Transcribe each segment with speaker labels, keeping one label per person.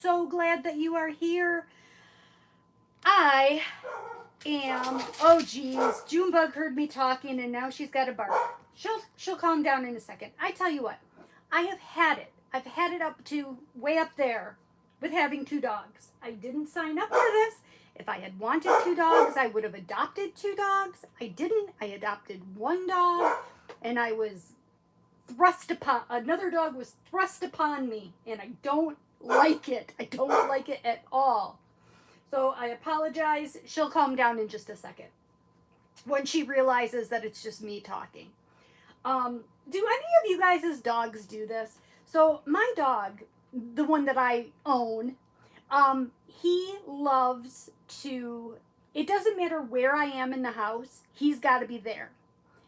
Speaker 1: So glad that you are here. I am. Oh geez, Junebug heard me talking and now she's got a bark. She'll calm down in a second. I tell you what, I have had it. I've had it up to way up there with having two dogs. I didn't sign up for this. If I had wanted two dogs, I would have adopted two dogs. I didn't. I adopted one dog, and I was thrust upon another dog was thrust upon me, and I don't like it. I don't like it at all. So I apologize. She'll calm down in just a second when she realizes that it's just me talking. Do any of you guys' dogs do this? So my dog, the one that I own, he loves to. It doesn't matter where I am in the house. He's got to be there.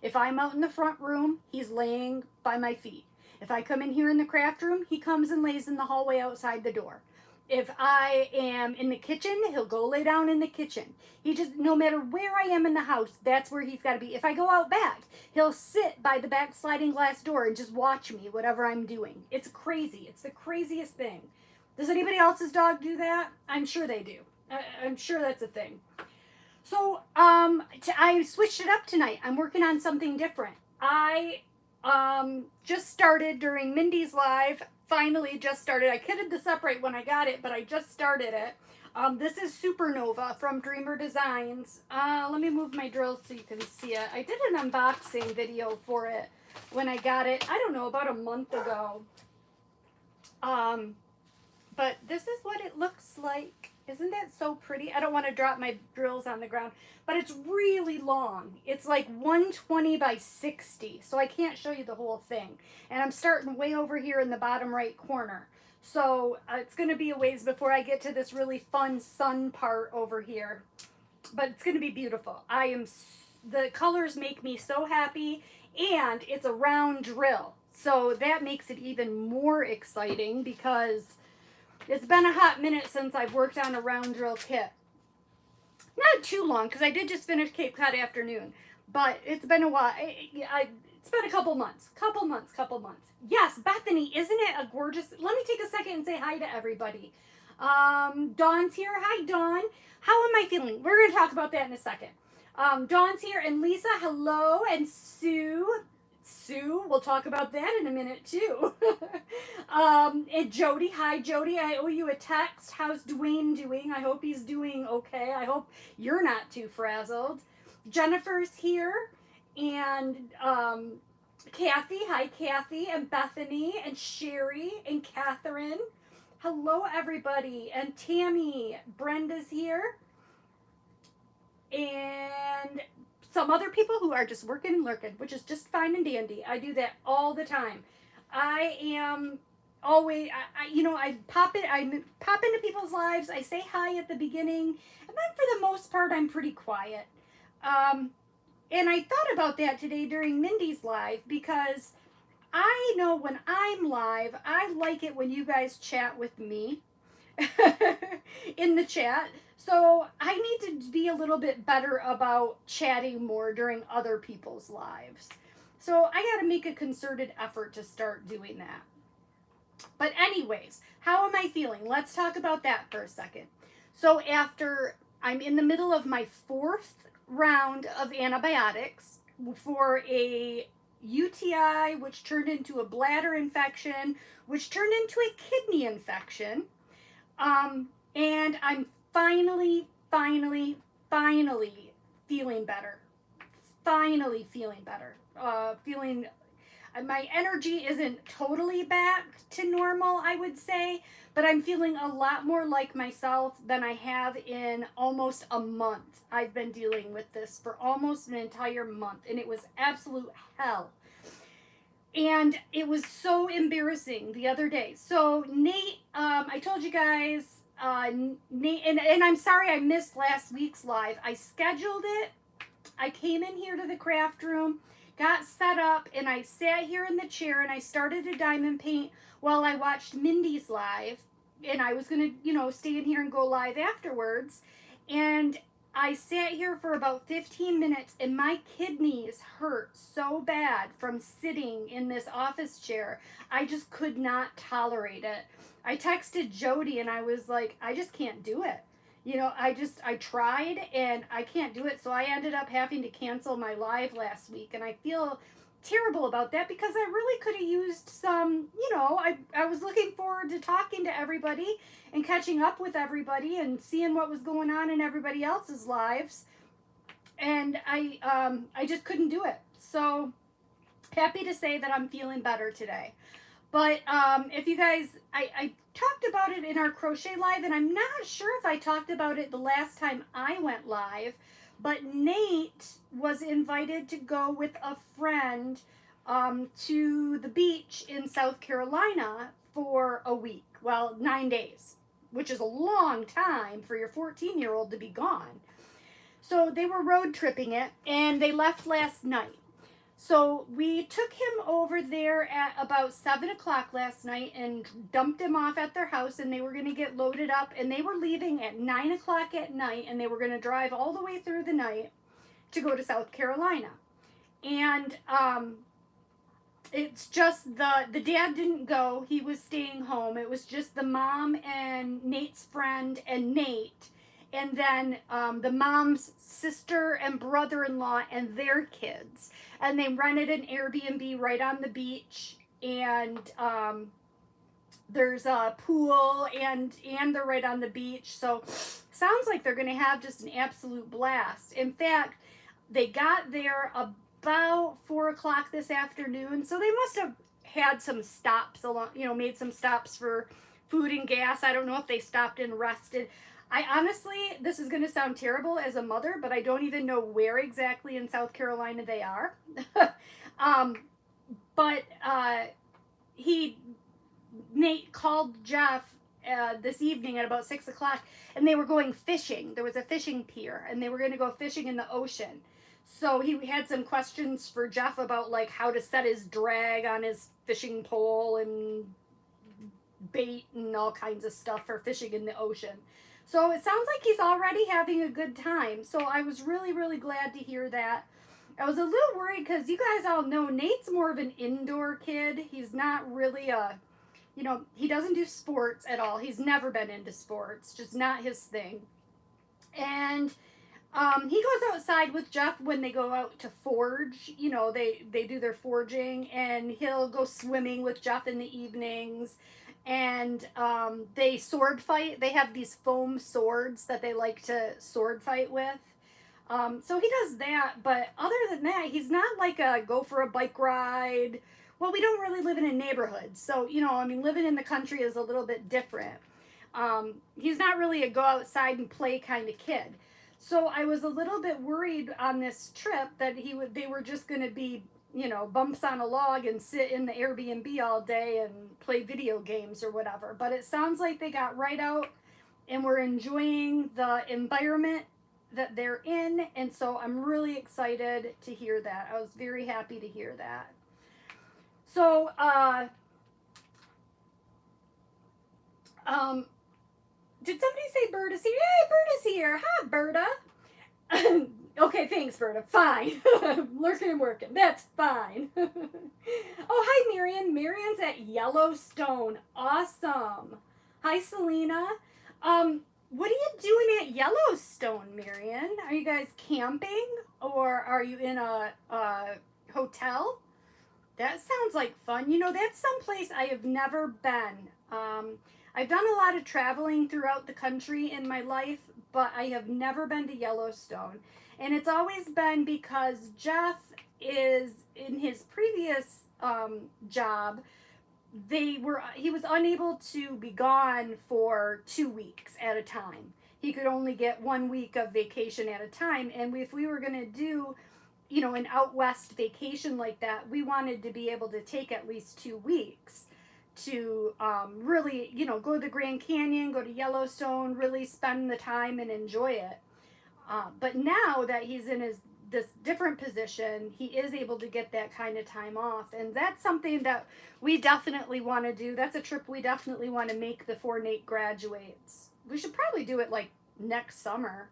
Speaker 1: If I'm out in the front room, he's laying by my feet. If I come in here in the craft room, he comes and lays in the hallway outside the door. If I am in the kitchen, he'll go lay down in the kitchen. He just, no matter where I am in the house, that's where he's got to be. If I go out back, he'll sit by the back sliding glass door and just watch me, whatever I'm doing. It's crazy. It's the craziest thing. Does anybody else's dog do that? I'm sure they do. I'm sure that's a thing. So I switched it up tonight. I'm working on something different. I just started during Mindy's live. Finally, just started. I kitted this up right when I got it, but I just started it. This is Supernova from Dreamer Designs. Let me move my drill so you can see it. I did an unboxing video for it when I got it. I don't know, about a month ago. But this is what it looks like. Isn't that so pretty? I don't want to drop my drills on the ground, but it's really long. It's like 120 by 60, so I can't show you the whole thing. And I'm starting way over here in the bottom right corner. So it's going to be a ways before I get to this really fun sun part over here. But it's going to be beautiful. The colors make me so happy, and it's a round drill. So that makes it even more exciting because it's been a hot minute since I've worked on a round drill kit. Not too long, because I did just finish Cape Cod Afternoon. But it's been a while. It's been a couple months. Couple months. Yes, Bethany, isn't it a gorgeous... Let me take a second and say hi to everybody. Dawn's here. Hi, Dawn. How am I feeling? We're going to talk about that in a second. Dawn's here. And Lisa, hello. And Sue, we'll talk about that in a minute too. And Jody, hi Jody, I owe you a text. How's Dwayne doing? I hope he's doing okay. I hope you're not too frazzled. Jennifer's here, and Kathy, hi Kathy, and Bethany, and Sherry, and Catherine. Hello everybody, and Tammy, Brenda's here, and some other people who are just working and lurking, which is just fine and dandy. I do that all the time. I am always, I pop into people's lives. I say hi at the beginning, and then for the most part, I'm pretty quiet. And I thought about that today during Mindy's live because I know when I'm live, I like it when you guys chat with me in the chat. So I need to be a little bit better about chatting more during other people's lives. So I got to make a concerted effort to start doing that. But anyways, how am I feeling? Let's talk about that for a second. So I'm in the middle of my 4th round of antibiotics for a UTI, which turned into a bladder infection, which turned into a kidney infection. And I'm finally feeling better. My energy isn't totally back to normal, I would say, but I'm feeling a lot more like myself than I have in almost a month. I've been dealing with this for almost an entire month, and it was absolute hell. And it was so embarrassing the other day. So Nate, I told you guys, Nate, and I'm sorry I missed last week's live. I scheduled it. I came in here to the craft room, got set up, and I sat here in the chair and I started to diamond paint while I watched Mindy's live. And I was going to, stay in here and go live afterwards. And I sat here for about 15 minutes and my kidneys hurt so bad from sitting in this office chair. I just could not tolerate it. I texted Jody and I was like, I just can't do it. You know, I tried and I can't do it. So I ended up having to cancel my live last week. And I feel terrible about that because I really could have used some, I was looking forward to talking to everybody and catching up with everybody and seeing what was going on in everybody else's lives. And I just couldn't do it. So happy to say that I'm feeling better today. But if you guys, I talked about it in our crochet live, and I'm not sure if I talked about it the last time I went live, but Nate was invited to go with a friend to the beach in South Carolina for a week. Well, 9 days, which is a long time for your 14-year-old to be gone. So they were road tripping it, and they left last night. So we took him over there at about 7 o'clock last night and dumped him off at their house, and they were going to get loaded up, and they were leaving at 9 o'clock at night, and they were going to drive all the way through the night to go to South Carolina. And it's just the dad didn't go. He was staying home. It was just the mom and Nate's friend and Nate. And then the mom's sister and brother-in-law and their kids. And they rented an Airbnb right on the beach. And there's a pool and they're right on the beach. So sounds like they're going to have just an absolute blast. In fact, they got there about 4 o'clock this afternoon. So they must have had some stops along, made some stops for food and gas. I don't know if they stopped and rested. I honestly, this is going to sound terrible as a mother, but I don't even know where exactly in South Carolina they are. But Nate called Jeff this evening at about 6 o'clock, and they were going fishing. There was a fishing pier, and they were going to go fishing in the ocean. So he had some questions for Jeff about like how to set his drag on his fishing pole and bait and all kinds of stuff for fishing in the ocean. So it sounds like he's already having a good time. So I was really, really glad to hear that. I was a little worried because you guys all know Nate's more of an indoor kid. He's not really he doesn't do sports at all. He's never been into sports, just not his thing. And he goes outside with Jeff when they go out to forge. They do their forging, and he'll go swimming with Jeff in the evenings. And they sword fight. They have these foam swords that they like to sword fight with. So he does that, but other than that, he's not like a go for a bike ride. Well, we don't really live in a neighborhood, so, living in the country is a little bit different. He's not really a go outside and play kind of kid. So I was a little bit worried on this trip that they were just going to be bumps on a log and sit in the Airbnb all day and play video games or whatever. But it sounds like they got right out and were enjoying the environment that they're in. And so I'm really excited to hear that. I was very happy to hear that. So, did somebody say Berta's here? Hey, Berta's here. Hi, Berta. Okay, thanks, Berta. Fine. Lurking and working. That's fine. Oh, hi, Marion. Marion's at Yellowstone. Awesome. Hi, Selena. What are you doing at Yellowstone, Marion? Are you guys camping, or are you in a hotel? That sounds like fun. That's someplace I have never been. I've done a lot of traveling throughout the country in my life, but I have never been to Yellowstone. And it's always been because Jeff is, in his previous job, he was unable to be gone for 2 weeks at a time. He could only get 1 week of vacation at a time. And if we were going to do, an out west vacation like that, we wanted to be able to take at least 2 weeks to really, go to the Grand Canyon, go to Yellowstone, really spend the time and enjoy it. But now that he's in this different position, he is able to get that kind of time off. And that's something that we definitely want to do. That's a trip we definitely want to make before Nate graduates. We should probably do it like next summer,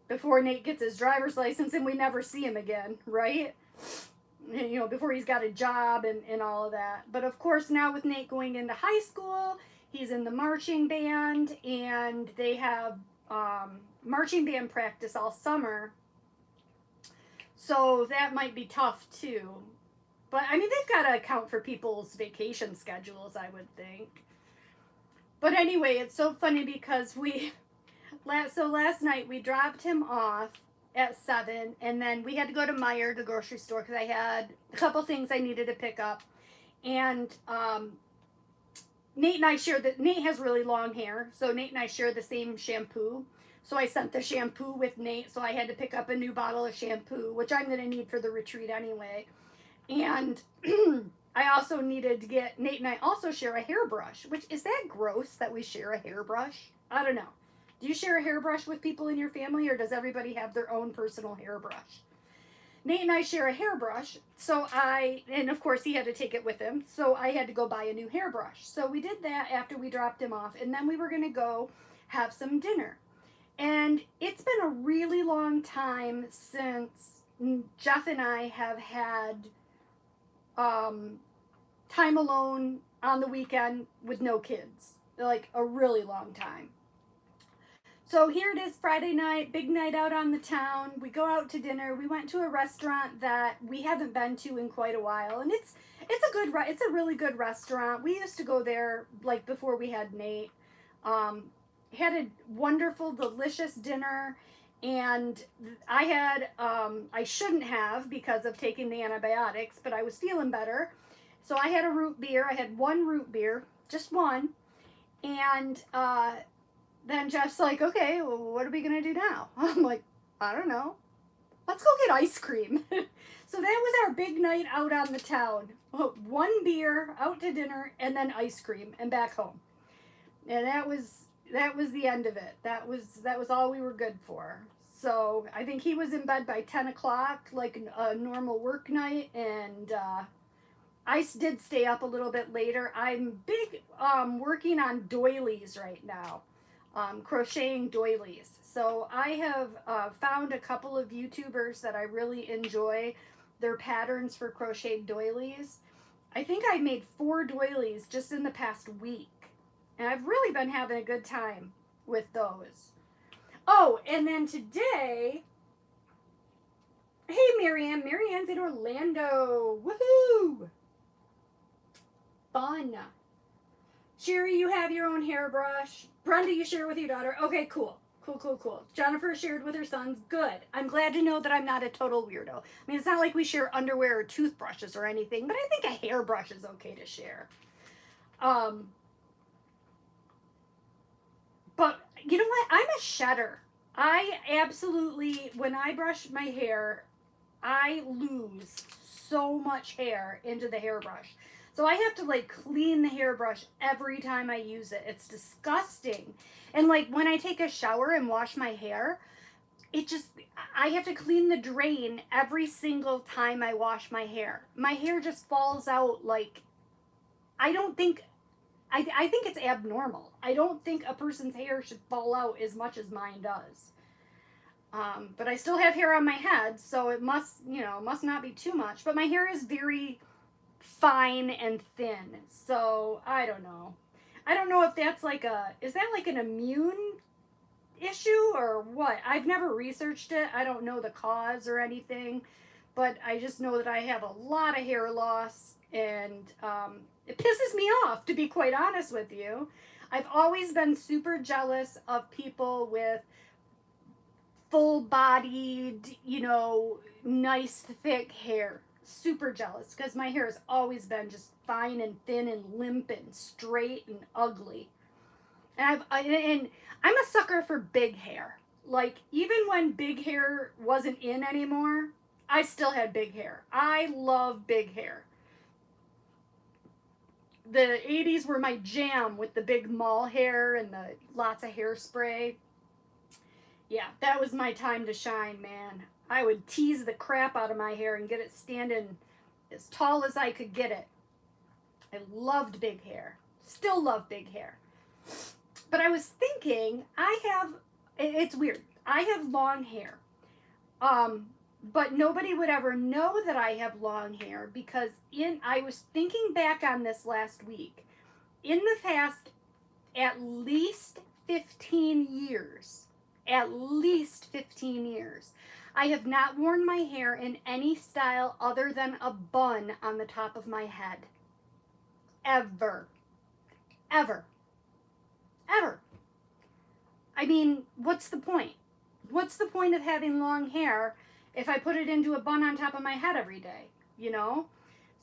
Speaker 1: before Nate gets his driver's license and we never see him again, right? you know, before he's got a job and all of that. But of course, now with Nate going into high school, he's in the marching band, and they have marching band practice all summer. So that might be tough too. But I mean, they've got to account for people's vacation schedules, I would think. But anyway, it's so funny because last night we dropped him off at 7, and then we had to go to Meijer, the grocery store, because I had a couple things I needed to pick up. And Nate and I share that. Nate has really long hair, so Nate and I share the same shampoo. So I sent the shampoo with Nate, so I had to pick up a new bottle of shampoo, which I'm going to need for the retreat anyway. And I also needed to get, Nate and I also share a hairbrush, which, is that gross that we share a hairbrush? I don't know. Do you share a hairbrush with people in your family, or does everybody have their own personal hairbrush? Nate and I share a hairbrush, and of course he had to take it with him, so I had to go buy a new hairbrush. So we did that after we dropped him off, and then we were going to go have some dinner. And it's been a really long time since Jeff and I have had time alone on the weekend with no kids. Like, a really long time. So here it is, Friday night, big night out on the town. We go out to dinner. We went to a restaurant that we haven't been to in quite a while, and it's a really good restaurant. We used to go there like before we had Nate. Had a wonderful, delicious dinner, and I shouldn't have because of taking the antibiotics, but I was feeling better. So I had a root beer. I had one root beer, just one, and then Jeff's like, okay, well, what are we going to do now? I'm like, I don't know. Let's go get ice cream. So that was our big night out on the town. One beer, out to dinner, and then ice cream, and back home. And that was the end of it. That was all we were good for. So I think he was in bed by 10 o'clock, like a normal work night, and I did stay up a little bit later. I'm big working on doilies right now. Crocheting doilies. So I have found a couple of YouTubers that I really enjoy their patterns for crocheted doilies. I think I made 4 doilies just in the past week, and I've really been having a good time with those. Oh, and then today, hey Marianne, Marianne's in Orlando. Woohoo! Fun. Sherry, you have your own hairbrush. Brenda, you share with your daughter. Okay, cool. Cool. Jennifer shared with her sons. Good. I'm glad to know that I'm not a total weirdo. I mean, it's not like we share underwear or toothbrushes or anything, but I think a hairbrush is okay to share. But you know what? I'm a shedder. I absolutely, when I brush my hair, I lose so much hair into the hairbrush. So I have to like clean the hairbrush every time I use it. It's disgusting. And like when I take a shower and wash my hair, I have to clean the drain every single time I wash my hair. My hair just falls out like, I think it's abnormal. I don't think a person's hair should fall out as much as mine does. But I still have hair on my head, so it must not be too much. But my hair is very fine and thin, so I don't know. I don't know if that's is that like an immune issue or what? I've never researched it. I don't know the cause or anything, but I just know that I have a lot of hair loss, and it pisses me off, to be quite honest with you. I've always been super jealous of people with full-bodied, nice, thick hair. Super jealous, because my hair has always been just fine and thin and limp and straight and ugly. And I'm a sucker for big hair. Like, even when big hair wasn't in anymore, I still had big hair. I love big hair. The 80s were my jam, with the big mall hair and the lots of hairspray. Yeah, that was my time to shine, man. I would tease the crap out of my hair and get it standing as tall as I could get it. I loved big hair. Still love big hair. But I was thinking, it's weird. I have long hair. but nobody would ever know that I have long hair because I was thinking back on this last week. In the past at least 15 years, at least 15 years, I have not worn my hair in any style other than a bun on the top of my head. Ever. Ever. Ever. I mean, what's the point? What's the point of having long hair if I put it into a bun on top of my head every day? You know?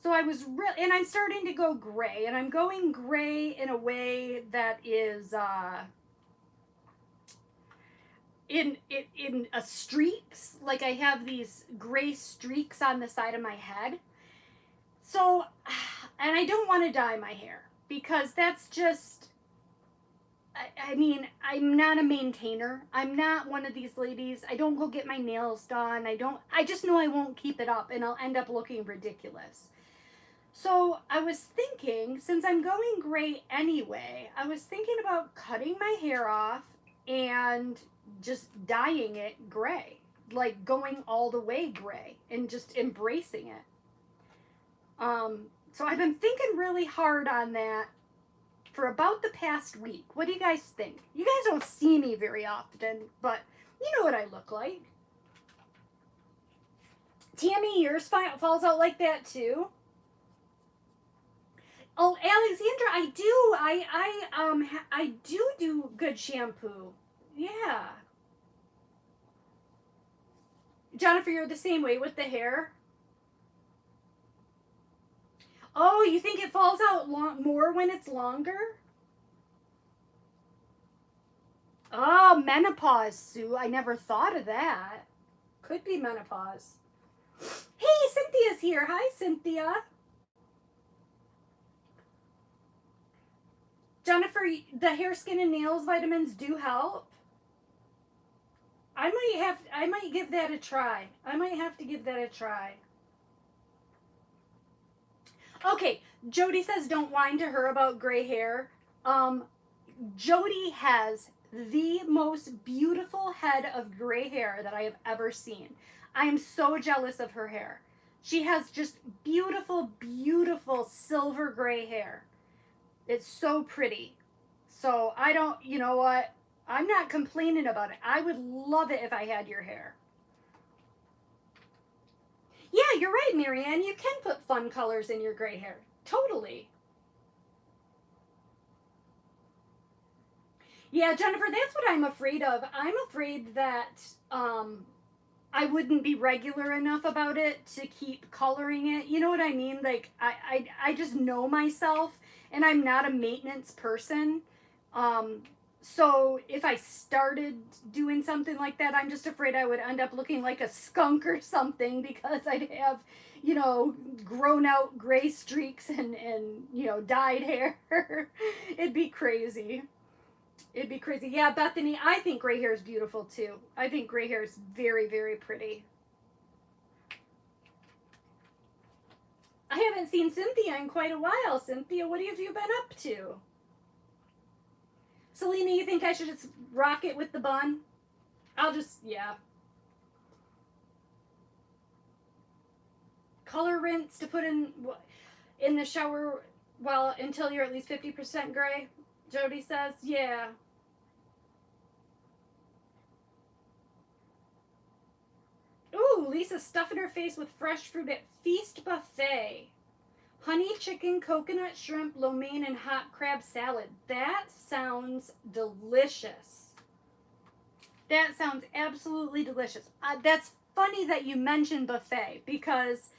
Speaker 1: So I was real, and I'm starting to go gray, and I'm going gray in a way that is in a streaks. Like I have these gray streaks on the side of my head. So, and I don't want to dye my hair because that's just. I mean, I'm not a maintainer. I'm not one of these ladies. I don't go get my nails done. I just know I won't keep it up and I'll end up looking ridiculous. So I was thinking, since I'm going gray anyway, I was thinking about cutting my hair off and just dyeing it gray. Like going all the way gray and just embracing it. So I've been thinking really hard on that for about the past week. What do you guys think? You guys don't see me very often, but you know what I look like. Tammy, yours falls out like that too. Oh, Alexandra, I do. I do good shampoo. Yeah. Jennifer, you're the same way with the hair. Oh, you think it falls out more when it's longer? Oh, menopause, Sue. I never thought of that. Could be menopause. Hey, Cynthia's here. Hi, Cynthia. Jennifer, the hair, skin, and nails vitamins do help. I might give that a try. I might have to give that a try. Okay, Jody says don't whine to her about gray hair. Jody has the most beautiful head of gray hair that I have ever seen. I am so jealous of her hair. She has just beautiful, beautiful silver gray hair. It's so pretty. So I don't, you know what? I'm not complaining about it. I would love it if I had your hair. Yeah, you're right, Marianne. You can put fun colors in your gray hair. Totally. Yeah, Jennifer, that's what I'm afraid of. I'm afraid that I wouldn't be regular enough about it to keep coloring it. You know what I mean? Like I just know myself and I'm not a maintenance person. So if I started doing something like that, I'm just afraid I would end up looking like a skunk or something because I'd have, you know, grown out gray streaks and you know, dyed hair. It'd be crazy. It'd be crazy. Yeah, Bethany, I think gray hair is beautiful too. I think gray hair is very, very pretty. I haven't seen Cynthia in quite a while. Cynthia, what have you been up to? Selena, you think I should just rock it with the bun? I'll just, yeah. Color rinse to put in the shower until you're at least 50% gray, Jody says. Yeah. Ooh, Lisa's stuffing her face with fresh fruit at Feast Buffet. Honey chicken, coconut shrimp, lo mein, and hot crab salad. That sounds delicious. That sounds absolutely delicious. That's funny that you mentioned buffet because,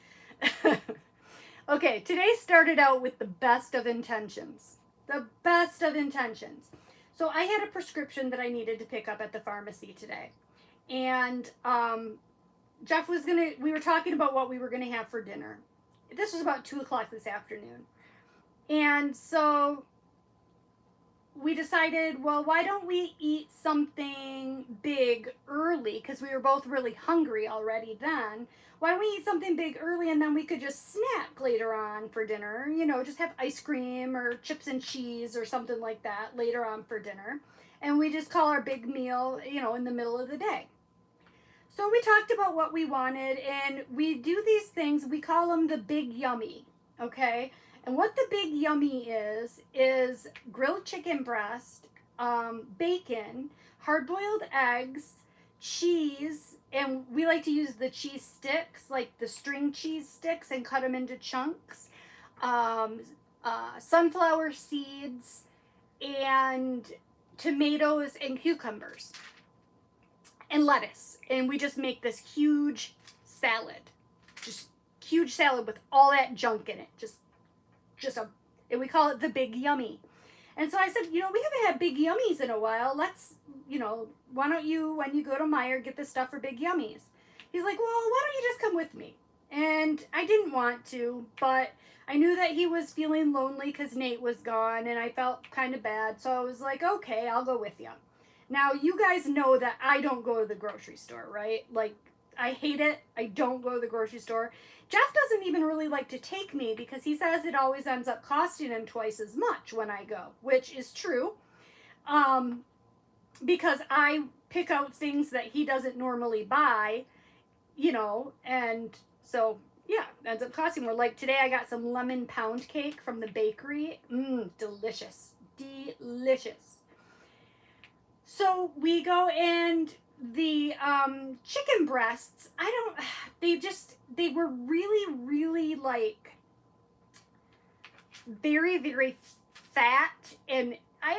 Speaker 1: okay, today started out with the best of intentions. The best of intentions. So I had a prescription that I needed to pick up at the pharmacy today. And Jeff was we were talking about what we were going to have for dinner. This was about 2 o'clock this afternoon. And so we decided, well, why don't we eat something big early? Because we were both really hungry already then. Why don't we eat something big early and then we could just snack later on for dinner? You know, just have ice cream or chips and cheese or something like that later on for dinner. And we just call our big meal, you know, in the middle of the day. So we talked about what we wanted, and we do these things. We call them the Big Yummy, okay? And what the Big Yummy is grilled chicken breast, bacon, hard-boiled eggs, cheese, and we like to use the cheese sticks, like the string cheese sticks, and cut them into chunks, um, sunflower seeds, and tomatoes and cucumbers and lettuce, and we just make this huge salad, just huge salad with all that junk in it, and we call it the Big Yummy. And so I said, we haven't had Big Yummies in a while. Let's, why don't you, when you go to Meijer, get the stuff for Big Yummies? He's like, well, why don't you just come with me? And I didn't want to, but I knew that he was feeling lonely because Nate was gone, and I felt kind of bad. So I was like, okay, I'll go with you. Now, you guys know that I don't go to the grocery store, right? Like, I hate it. I don't go to the grocery store. Jeff doesn't even really like to take me because he says it always ends up costing him twice as much when I go, which is true. Because I pick out things that he doesn't normally buy, and so, yeah, it ends up costing more. Like today I got some lemon pound cake from the bakery. Delicious. Delicious. So we go, and the chicken breasts, they were really, really like very, very fat, and I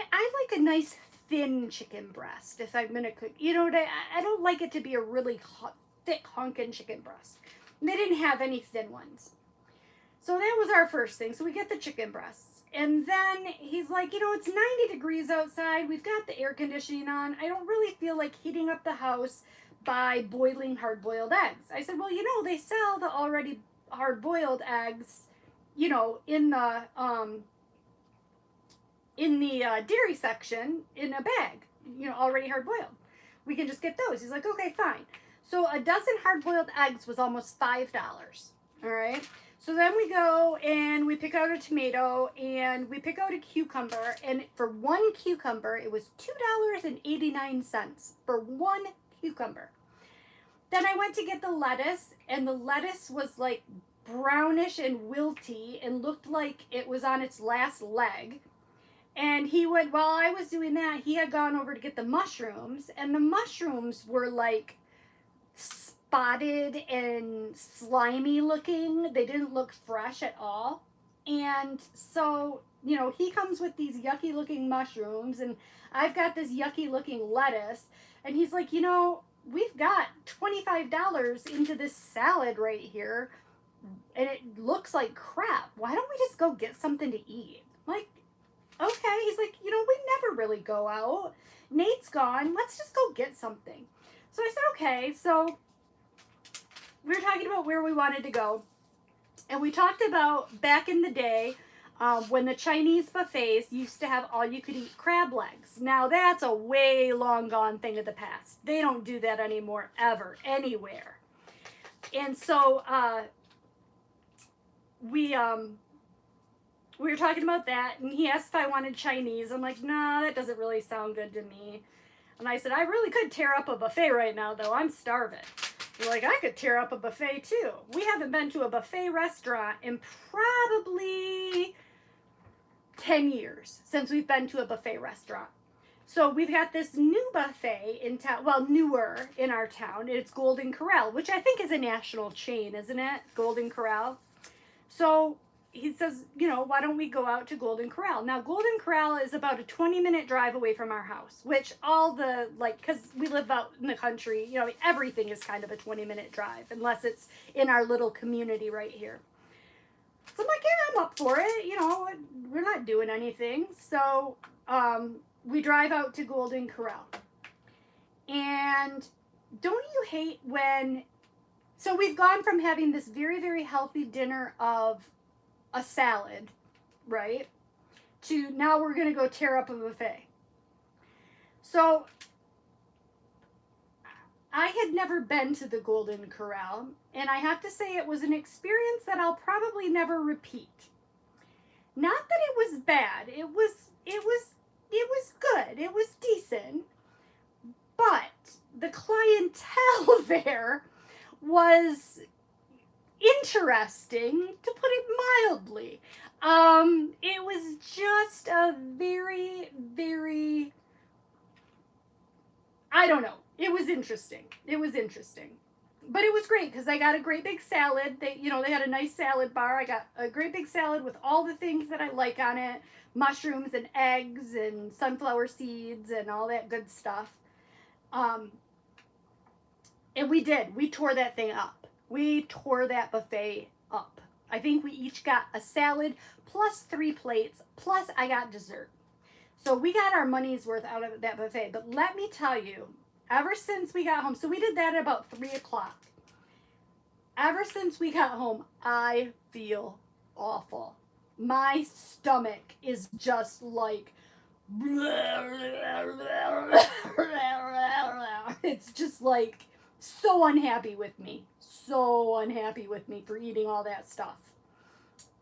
Speaker 1: like a nice thin chicken breast if I'm gonna cook. I don't like it to be a really thick honkin' chicken breast. And they didn't have any thin ones. So that was our first thing. So we get the chicken breasts. And then he's like, it's 90 degrees outside. We've got the air conditioning on. I don't really feel like heating up the house by boiling hard-boiled eggs. I said, well, they sell the already hard-boiled eggs, in the dairy section in a bag, already hard-boiled. We can just get those. He's like, okay, fine. So a dozen hard-boiled eggs was almost $5. All right. So then we go and we pick out a tomato and we pick out a cucumber, and for one cucumber it was $2.89 for one cucumber. Then I went to get the lettuce, and the lettuce was like brownish and wilty and looked like it was on its last leg. And while I was doing that, he had gone over to get the mushrooms, and the mushrooms were like spotted and slimy looking. They didn't look fresh at all. And so, he comes with these yucky looking mushrooms, and I've got this yucky looking lettuce, and he's like, we've got $25 into this salad right here, and it looks like crap. Why don't we just go get something to eat? Like, okay. He's like, we never really go out. Nate's gone. Let's just go get something. So I said, okay. So we were talking about where we wanted to go. And we talked about back in the day when the Chinese buffets used to have all-you-could-eat crab legs. Now, that's a way long gone thing of the past. They don't do that anymore, ever, anywhere. And so we were talking about that, and he asked if I wanted Chinese. I'm like, nah, that doesn't really sound good to me. And I said, I really could tear up a buffet right now, though. I'm starving. You're like, I could tear up a buffet, too. We haven't been to a buffet restaurant in probably 10 years since we've been to a buffet restaurant. So we've got this new buffet in town, well, newer in our town. It's Golden Corral, which I think is a national chain, isn't it? Golden Corral. So he says, why don't we go out to Golden Corral? Now, Golden Corral is about a 20-minute drive away from our house, which because we live out in the country, everything is kind of a 20-minute drive, unless it's in our little community right here. So I'm like, yeah, I'm up for it. We're not doing anything. So we drive out to Golden Corral. And don't you hate so we've gone from having this very, very healthy dinner of a salad, right, to now we're going to go tear up a buffet. So I had never been to the Golden Corral, and I have to say it was an experience that I'll probably never repeat. Not that it was bad. It was good. It was decent. But the clientele there was interesting, to put it mildly. It was just a very, very, I don't know. It was interesting. It was interesting. But it was great because I got a great big salad. They had a nice salad bar. I got a great big salad with all the things that I like on it, mushrooms and eggs and sunflower seeds and all that good stuff. Um, and we tore that thing up. We tore that buffet up. I think we each got a salad plus 3 plates, plus I got dessert. So we got our money's worth out of that buffet. But let me tell you, ever since we got home, so we did that at about 3 o'clock. Ever since we got home, I feel awful. My stomach is just like, it's just like so unhappy with me. So unhappy with me for eating all that stuff.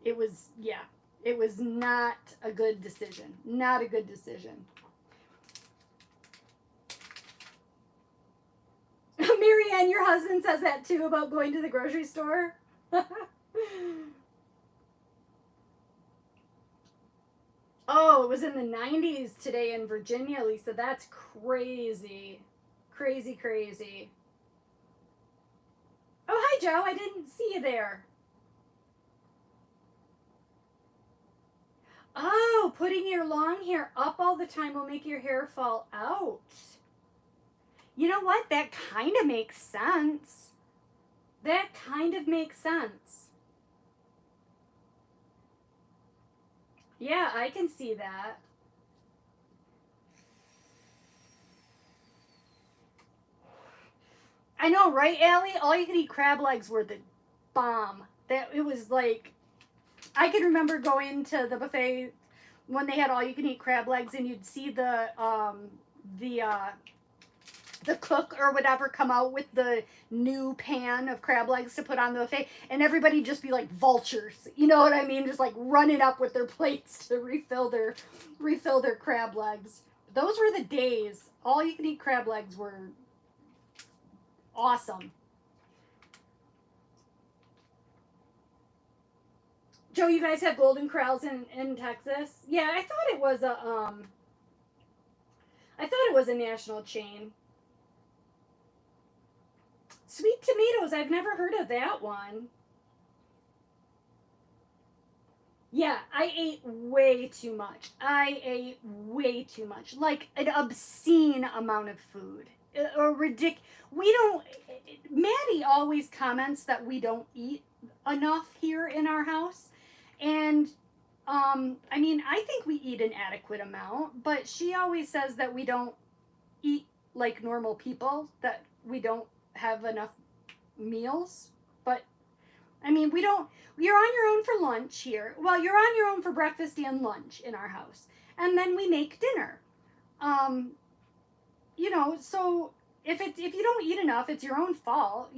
Speaker 1: It was not a good decision. Not a good decision. Marianne, your husband says that too about going to the grocery store. Oh, it was in the 90s today in Virginia, Lisa. That's crazy. Crazy, crazy. Oh, hi, Joe. I didn't see you there. Oh, putting your long hair up all the time will make your hair fall out. You know what? That kind of makes sense. That kind of makes sense. Yeah, I can see that. I know, right, Allie? All you can eat crab legs were the bomb. That it was like, I can remember going to the buffet when they had all you can eat crab legs, and you'd see the cook or whatever come out with the new pan of crab legs to put on the buffet, and everybody just be like vultures, you know what I mean, just like running up with their plates to refill their crab legs. Those were the days. All you can eat crab legs were awesome. Joe, you guys have Golden Corrals in Texas? Yeah, I thought it was a national chain. Sweet Tomatoes, I've never heard of that one. Yeah, I ate way too much. Like an obscene amount of food. Or ridiculous. Maddie always comments that we don't eat enough here in our house. And I mean, I think we eat an adequate amount, but she always says that we don't eat like normal people, that we don't have enough meals. But I mean, you're on your own for lunch here. Well, you're on your own for breakfast and lunch in our house. And then we make dinner. So if you don't eat enough, it's your own fault.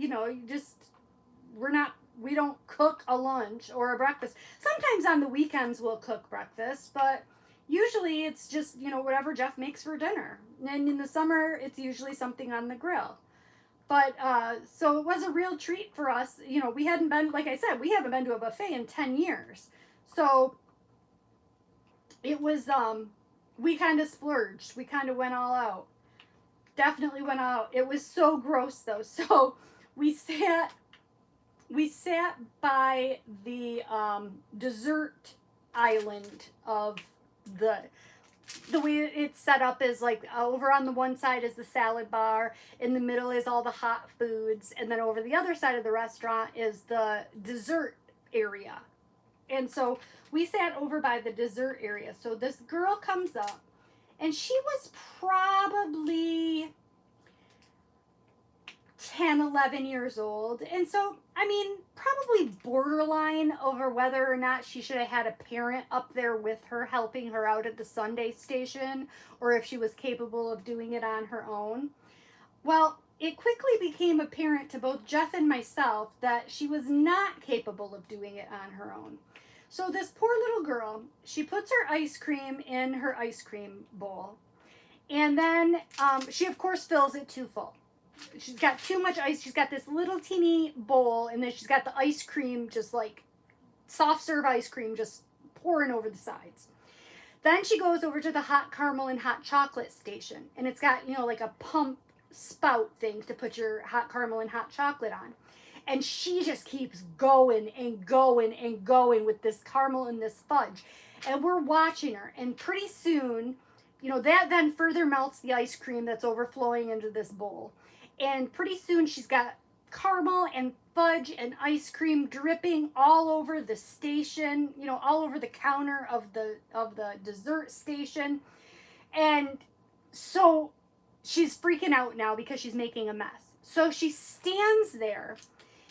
Speaker 1: We don't cook a lunch or a breakfast. Sometimes on the weekends we'll cook breakfast, but usually it's just, whatever Jeff makes for dinner. And in the summer, it's usually something on the grill. But so it was a real treat for us. We hadn't been, like I said, we haven't been to a buffet in 10 years. So it was, we kind of splurged. We kind of went all out. Definitely went out. It was so gross though. So we sat by the dessert island of the way it's set up is like over on the one side is the salad bar, in the middle is all the hot foods, and then over the other side of the restaurant is the dessert area. And so we sat over by the dessert area. So this girl comes up, and she was probably 10, 11 years old. And so, I mean, probably borderline over whether or not she should have had a parent up there with her helping her out at the Sunday station, or if she was capable of doing it on her own. Well, it quickly became apparent to both Jeff and myself that she was not capable of doing it on her own. So this poor little girl, she puts her ice cream in her ice cream bowl, and then she of course fills it too full. she's got too much ice. She's got this little teeny bowl, and then she's got the ice cream, just like soft serve ice cream, just pouring over the sides. Then she goes over to the hot caramel and hot chocolate station, and it's got, like a pump spout thing to put your hot caramel and hot chocolate on. And she just keeps going and going and going with this caramel and this fudge. And we're watching her, and pretty soon, that then further melts the ice cream that's overflowing into this bowl. And pretty soon she's got caramel and fudge and ice cream dripping all over the station, all over the counter of the dessert station. And so she's freaking out now because she's making a mess. So she stands there,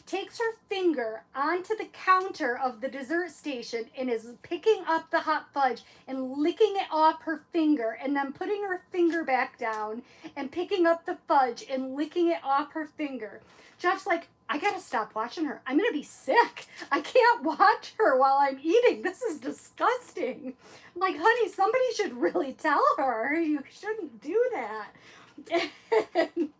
Speaker 1: takes her finger onto the counter of the dessert station and is picking up the hot fudge and licking it off her finger, and then putting her finger back down and picking up the fudge and licking it off her finger. Jeff's like, I gotta stop watching her. I'm gonna be sick. I can't watch her while I'm eating. This is disgusting. I'm like, honey, somebody should really tell her. You shouldn't do that. And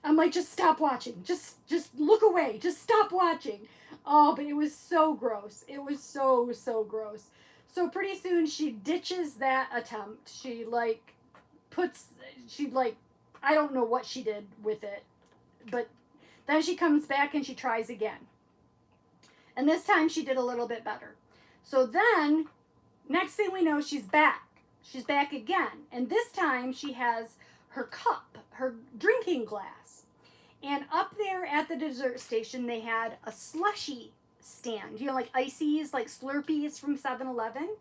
Speaker 1: I'm like, just stop watching. Just look away. Just stop watching. Oh, but it was so gross. It was so, so gross. So pretty soon she ditches that attempt. She I don't know what she did with it, but then she comes back and she tries again. And this time she did a little bit better. So then, next thing we know, she's back. She's back again. And this time she has her cup, her drinking glass. And up there at the dessert station, they had a slushie stand. Like ices, like Slurpees from 7-Eleven.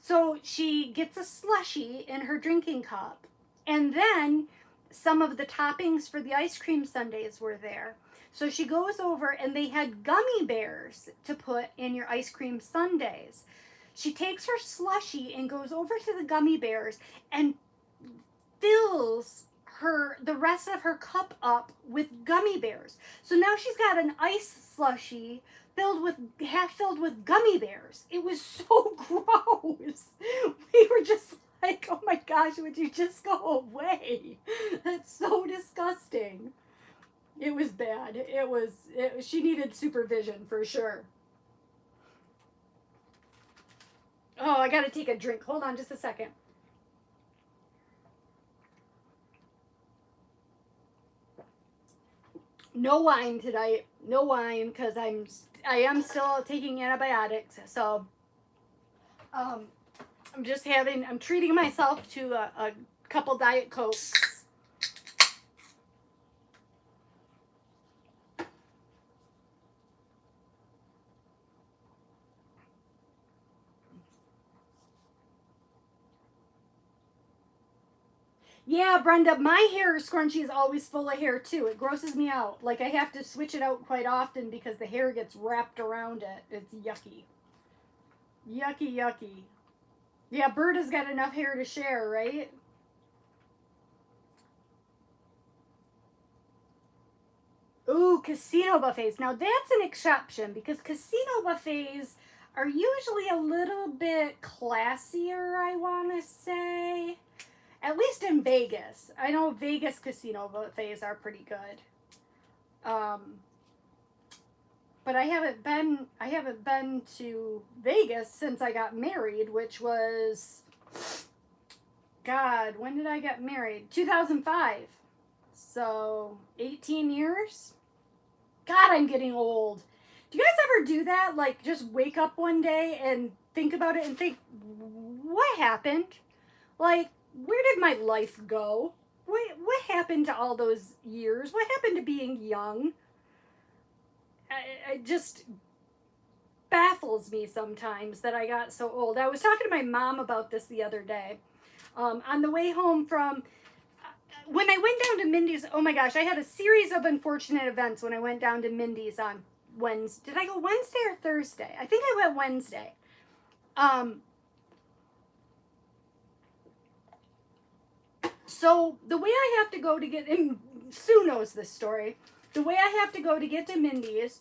Speaker 1: So she gets a slushie in her drinking cup. And then some of the toppings for the ice cream sundaes were there. So she goes over, and they had gummy bears to put in your ice cream sundaes. She takes her slushie and goes over to the gummy bears and fills the rest of her cup up with gummy bears. So now she's got an ice slushie half filled with gummy bears. It was so gross. We were just like, oh my gosh, would you just go away? That's so disgusting. It was bad. She needed supervision for sure. Oh, I gotta take a drink. Hold on just a second. No wine today. No wine, because I am still taking antibiotics. So I'm treating myself to a couple Diet Cokes. Yeah, Brenda, my hair scrunchie is always full of hair too. It grosses me out. Like, I have to switch it out quite often because the hair gets wrapped around it. It's yucky. Yucky, yucky. Yeah, Berta's got enough hair to share, right? Ooh, casino buffets. Now that's an exception because casino buffets are usually a little bit classier, I want to say. At least in Vegas. I know Vegas casino buffets are pretty good. But I haven't been to Vegas since I got married, which was, God, when did I get married? 2005. So 18 years? God, I'm getting old. Do you guys ever do that? Like, just wake up one day and think about it and think, what happened? Like, where did my life go? What happened to all those years? What happened to being young? It just baffles me sometimes that I got so old. I was talking to my mom about this the other day. On the way home from, when I went down to Mindy's, oh my gosh, I had a series of unfortunate events when I went down to Mindy's on Wednesday. Did I go Wednesday or Thursday? I think I went Wednesday. So the way I have to go to get, and Sue knows this story, the way I have to go to get to Mindy's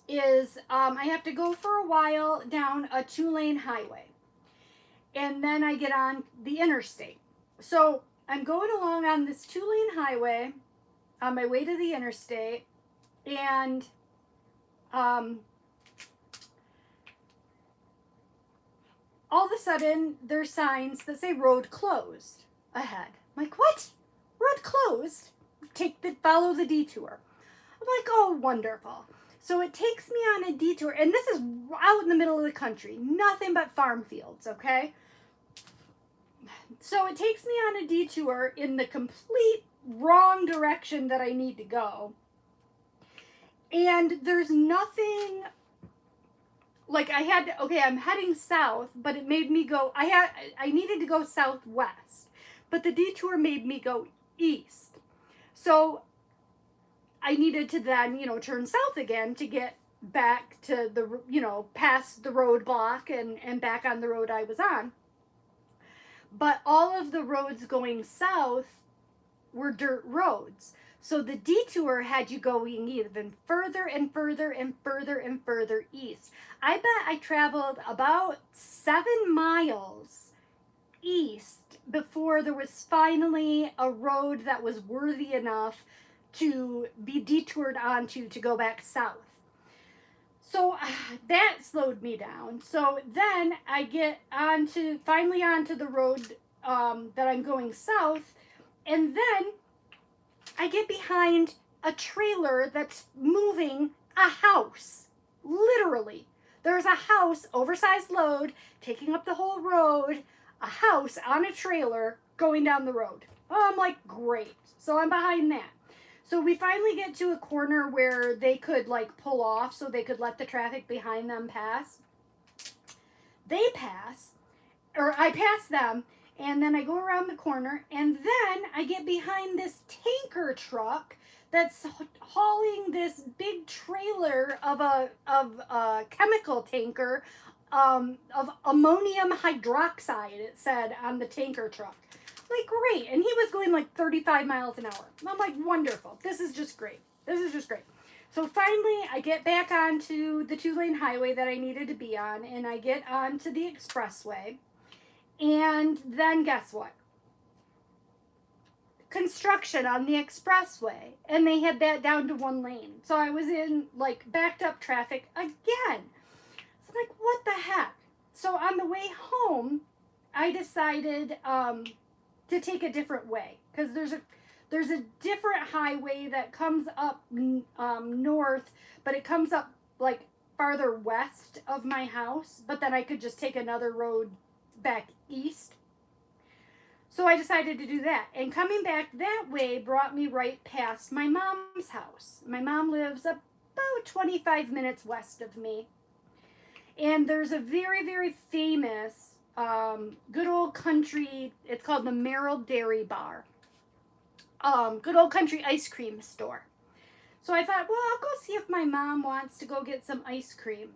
Speaker 1: is I have to go for a while down a 2-lane highway. And then I get on the interstate. So I'm going along on this 2-lane highway, on my way to the interstate, and all of a sudden there's signs that say road closed ahead. I'm like, what? Road closed? Follow the detour. I'm like, oh, wonderful. So it takes me on a detour, and this is out in the middle of the country, nothing but farm fields, okay? So it takes me on a detour in the complete wrong direction that I need to go. And there's nothing, like I'm heading south, but it made me go, I needed to go southwest, but the detour made me go east. So I needed to then, turn south again to get back to the, past the roadblock and back on the road I was on. But all of the roads going south were dirt roads. So the detour had you going even further and further and further and further east. I bet I traveled about 7 miles east before there was finally a road that was worthy enough to be detoured onto to go back south. So that slowed me down. So then I get finally onto the road that I'm going south, and then I get behind a trailer that's moving a house. Literally. There's a house, oversized load, taking up the whole road, a house on a trailer going down the road. Oh, I'm like, great. So I'm behind that. So we finally get to a corner where they could pull off so they could let the traffic behind them pass. They pass, or I pass them, and then I go around the corner, and then I get behind this tanker truck that's hauling this big trailer of a chemical tanker of ammonium hydroxide, it said on the tanker truck. Like, great. And he was going 35 miles an hour. I'm like, wonderful. This is just great. So finally, I get back onto the 2-lane highway that I needed to be on, and I get onto the expressway. And then guess what? Construction on the expressway, and they had that down to 1 lane. So I was in backed up traffic again. So I'm like, what the heck? So on the way home, I decided to take a different way, because there's a different highway that comes up north, but it comes up farther west of my house, but then I could just take another road back east. So I decided to do that, and coming back that way brought me right past my mom's house. My mom lives about 25 minutes west of me, and there's a very, very famous good old country, it's called the Merrill Dairy Bar. Good old country ice cream store. So I thought, well, I'll go see if my mom wants to go get some ice cream.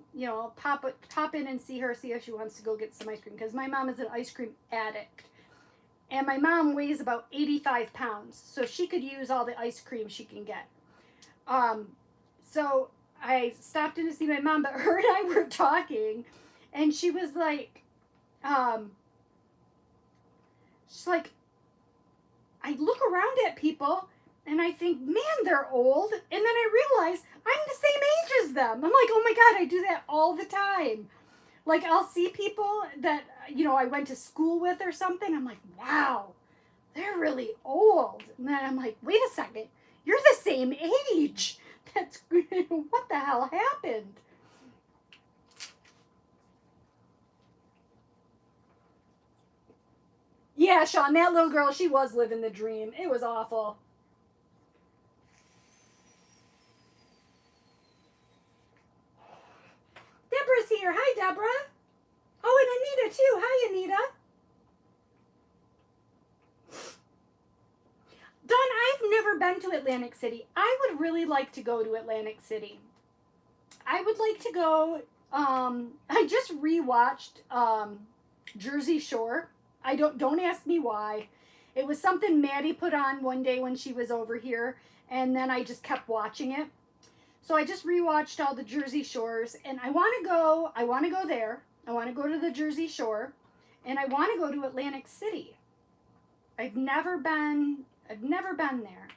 Speaker 1: Pop in and see if she wants to go get some ice cream, because my mom is an ice cream addict. And my mom weighs about 85 pounds, so she could use all the ice cream she can get. So I stopped in to see my mom, but her and I were talking, and she was like, she's like, I look around at people and I think, man, they're old. And then I realize I'm the same age as them. I'm like, oh my God, I do that all the time. I'll see people that, I went to school with or something. I'm like, wow, they're really old. And then I'm like, wait a second, you're the same age. That's, what the hell happened? Yeah, Sean, that little girl, she was living the dream. It was awful. Deborah's here. Hi, Deborah. Oh, and Anita, too. Hi, Anita. Dawn, I've never been to Atlantic City. I would really like to go to Atlantic City. I would like to go, I just rewatched Jersey Shore. Don't ask me why. It was something Maddie put on one day when she was over here, and then I just kept watching it. So I just rewatched all the Jersey Shores, and I want to go there. I want to go to the Jersey Shore, and I want to go to Atlantic City. I've never been there.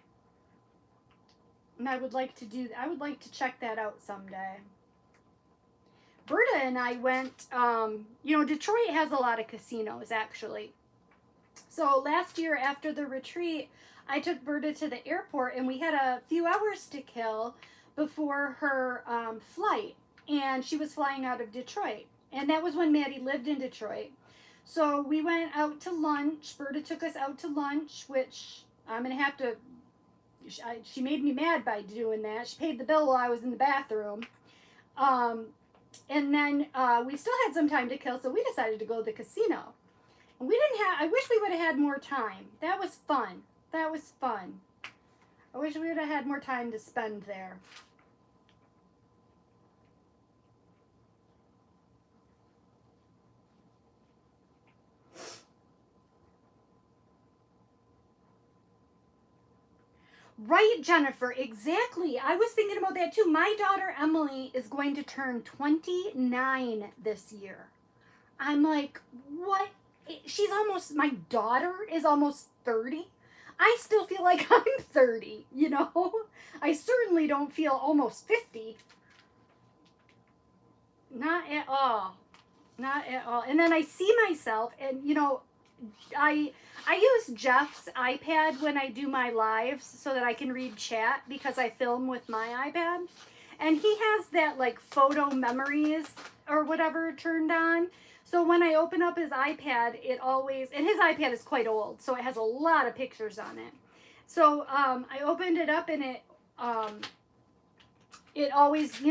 Speaker 1: And I would like to check that out someday. Berta and I went, Detroit has a lot of casinos, actually. So last year after the retreat, I took Berta to the airport, and we had a few hours to kill before her flight. And she was flying out of Detroit. And that was when Maddie lived in Detroit. So we went out to lunch. Berta took us out to lunch, which I'm going to have to, she made me mad by doing that. She paid the bill while I was in the bathroom. And then we still had some time to kill, so we decided to go to the casino. And I wish we would have had more time. That was fun. I wish we would have had more time to spend there. Right, Jennifer, exactly. I was thinking about that too. My daughter Emily is going to turn 29 this year. I'm like, what? My daughter is almost 30. I still feel like I'm 30, you know? I certainly don't feel almost 50. Not at all. Not at all. And then I see myself, and I use Jeff's iPad when I do my lives so that I can read chat because I film with my iPad. And he has that like photo memories or whatever turned on. So when I open up his iPad, and his iPad is quite old, so it has a lot of pictures on it. So I opened it up, and it always,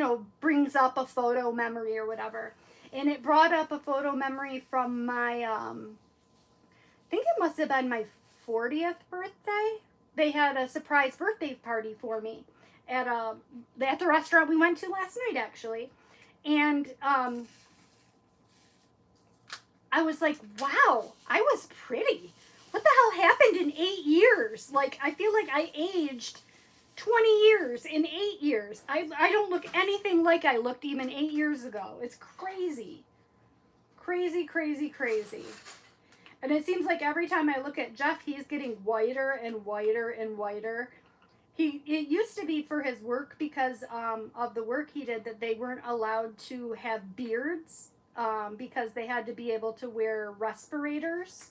Speaker 1: brings up a photo memory or whatever. And it brought up a photo memory from my, I think it must have been my 40th birthday. They had a surprise birthday party for me at the restaurant we went to last night, actually. And I was like, wow, I was pretty. What the hell happened in 8 years? Like, I feel like I aged 20 years in 8 years. I don't look anything like I looked even 8 years ago. It's crazy. Crazy, crazy, crazy. And it seems like every time I look at Jeff, he's getting whiter and whiter and whiter. It used to be for his work, because of the work he did, that they weren't allowed to have beards because they had to be able to wear respirators.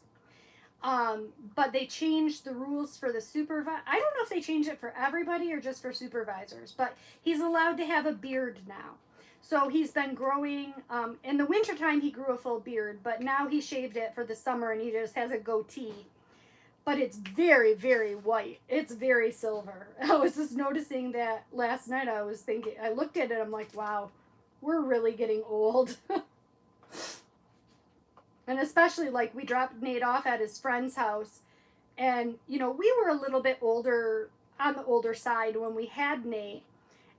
Speaker 1: But they changed the rules for the supervisor. I don't know if they changed it for everybody or just for supervisors, but he's allowed to have a beard now. So he's been growing, in the wintertime he grew a full beard, but now he shaved it for the summer and he just has a goatee. But it's very, very white. It's very silver. I was just noticing that last night. I looked at it, I'm like, wow, we're really getting old. And especially, like, we dropped Nate off at his friend's house, and, we were a little bit older, on the older side when we had Nate.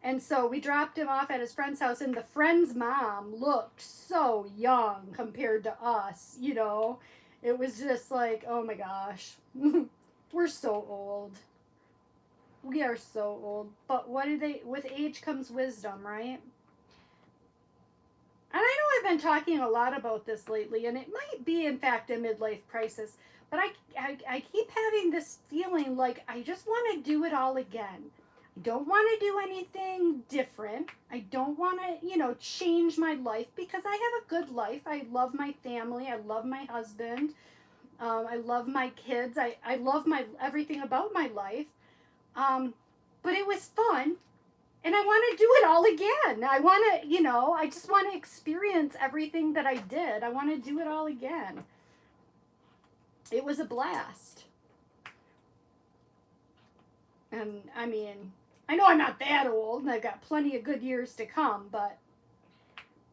Speaker 1: And so we dropped him off at his friend's house, and the friend's mom looked so young compared to us, It was just like, oh my gosh, we're so old. We are so old. But with age comes wisdom, right? And I know I've been talking a lot about this lately, and it might be, in fact, a midlife crisis, but I keep having this feeling like I just want to do it all again. I don't want to do anything different. I don't want to, change my life, because I have a good life. I love my family. I love my husband. I love my kids. I love everything about my life. But it was fun. And I want to do it all again. I want to, I just want to experience everything that I did. I want to do it all again. It was a blast. And, I mean, I know I'm not that old, and I've got plenty of good years to come, but,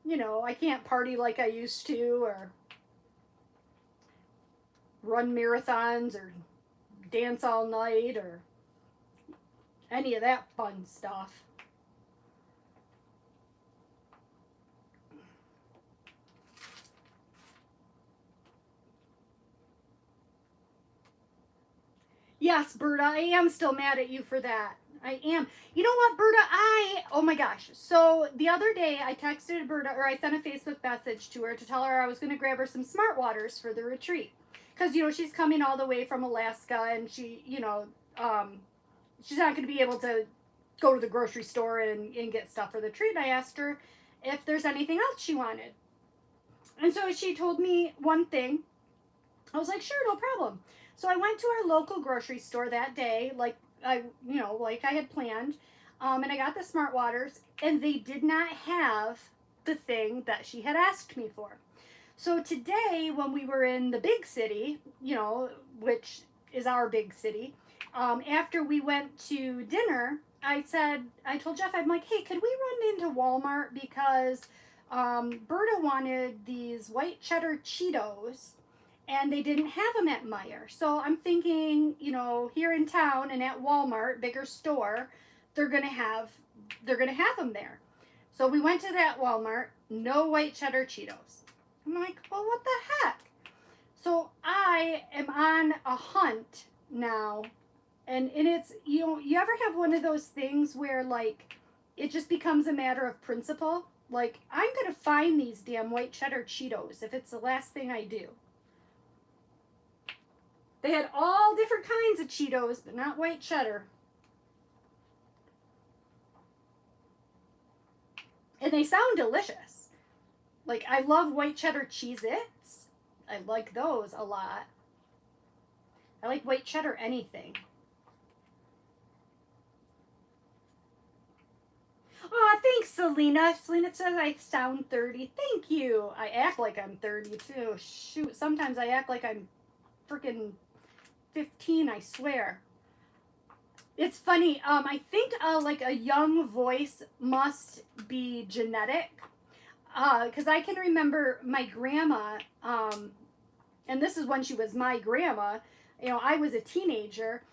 Speaker 1: I can't party like I used to, or run marathons, or dance all night, or any of that fun stuff. Yes, Berta, I am still mad at you for that. I am. You know what, Berta? Oh my gosh. So the other day I texted Berta, or I sent a Facebook message to her to tell her I was going to grab her some Smart Waters for the retreat. Because, she's coming all the way from Alaska, and she, she's not going to be able to go to the grocery store and get stuff for the treat. I asked her if there's anything else she wanted. And so she told me one thing. I was like, sure, no problem. So I went to our local grocery store that day, like like I had planned, and I got the Smart Waters, and they did not have the thing that she had asked me for. So today, when we were in the big city, which is our big city, after we went to dinner, I told Jeff, I'm like, hey, could we run into Walmart because Berta wanted these white cheddar Cheetos and they didn't have them at Meijer. So I'm thinking, here in town and at Walmart, bigger store, they're gonna have them there. So we went to that Walmart, no white cheddar Cheetos. I'm like, well, what the heck? So I am on a hunt now, and it's, you ever have one of those things where like it just becomes a matter of principle? Like, I'm gonna find these damn white cheddar Cheetos if it's the last thing I do. They had all different kinds of Cheetos, but not white cheddar. And they sound delicious. Like, I love white cheddar Cheez-Its. I like those a lot. I like white cheddar anything. Oh, thanks, Selena. Selena says I sound 30. Thank you. I act like I'm 30, too. Shoot, sometimes I act like I'm freaking 15, I swear. It's funny. I think like a young voice must be genetic. Because I can remember my grandma, and this is when she was my grandma. I was a teenager.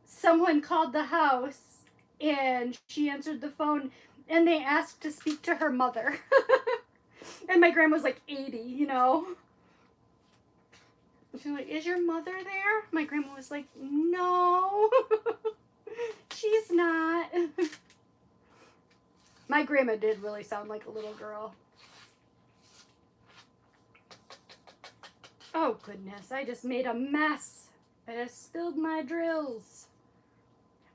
Speaker 1: Someone called the house and she answered the phone and they asked to speak to her mother. And my grandma was like 80, She's like, is your mother there? My grandma was like, no, she's not. My grandma did really sound like a little girl. Oh, goodness, I just made a mess. I just spilled my drills.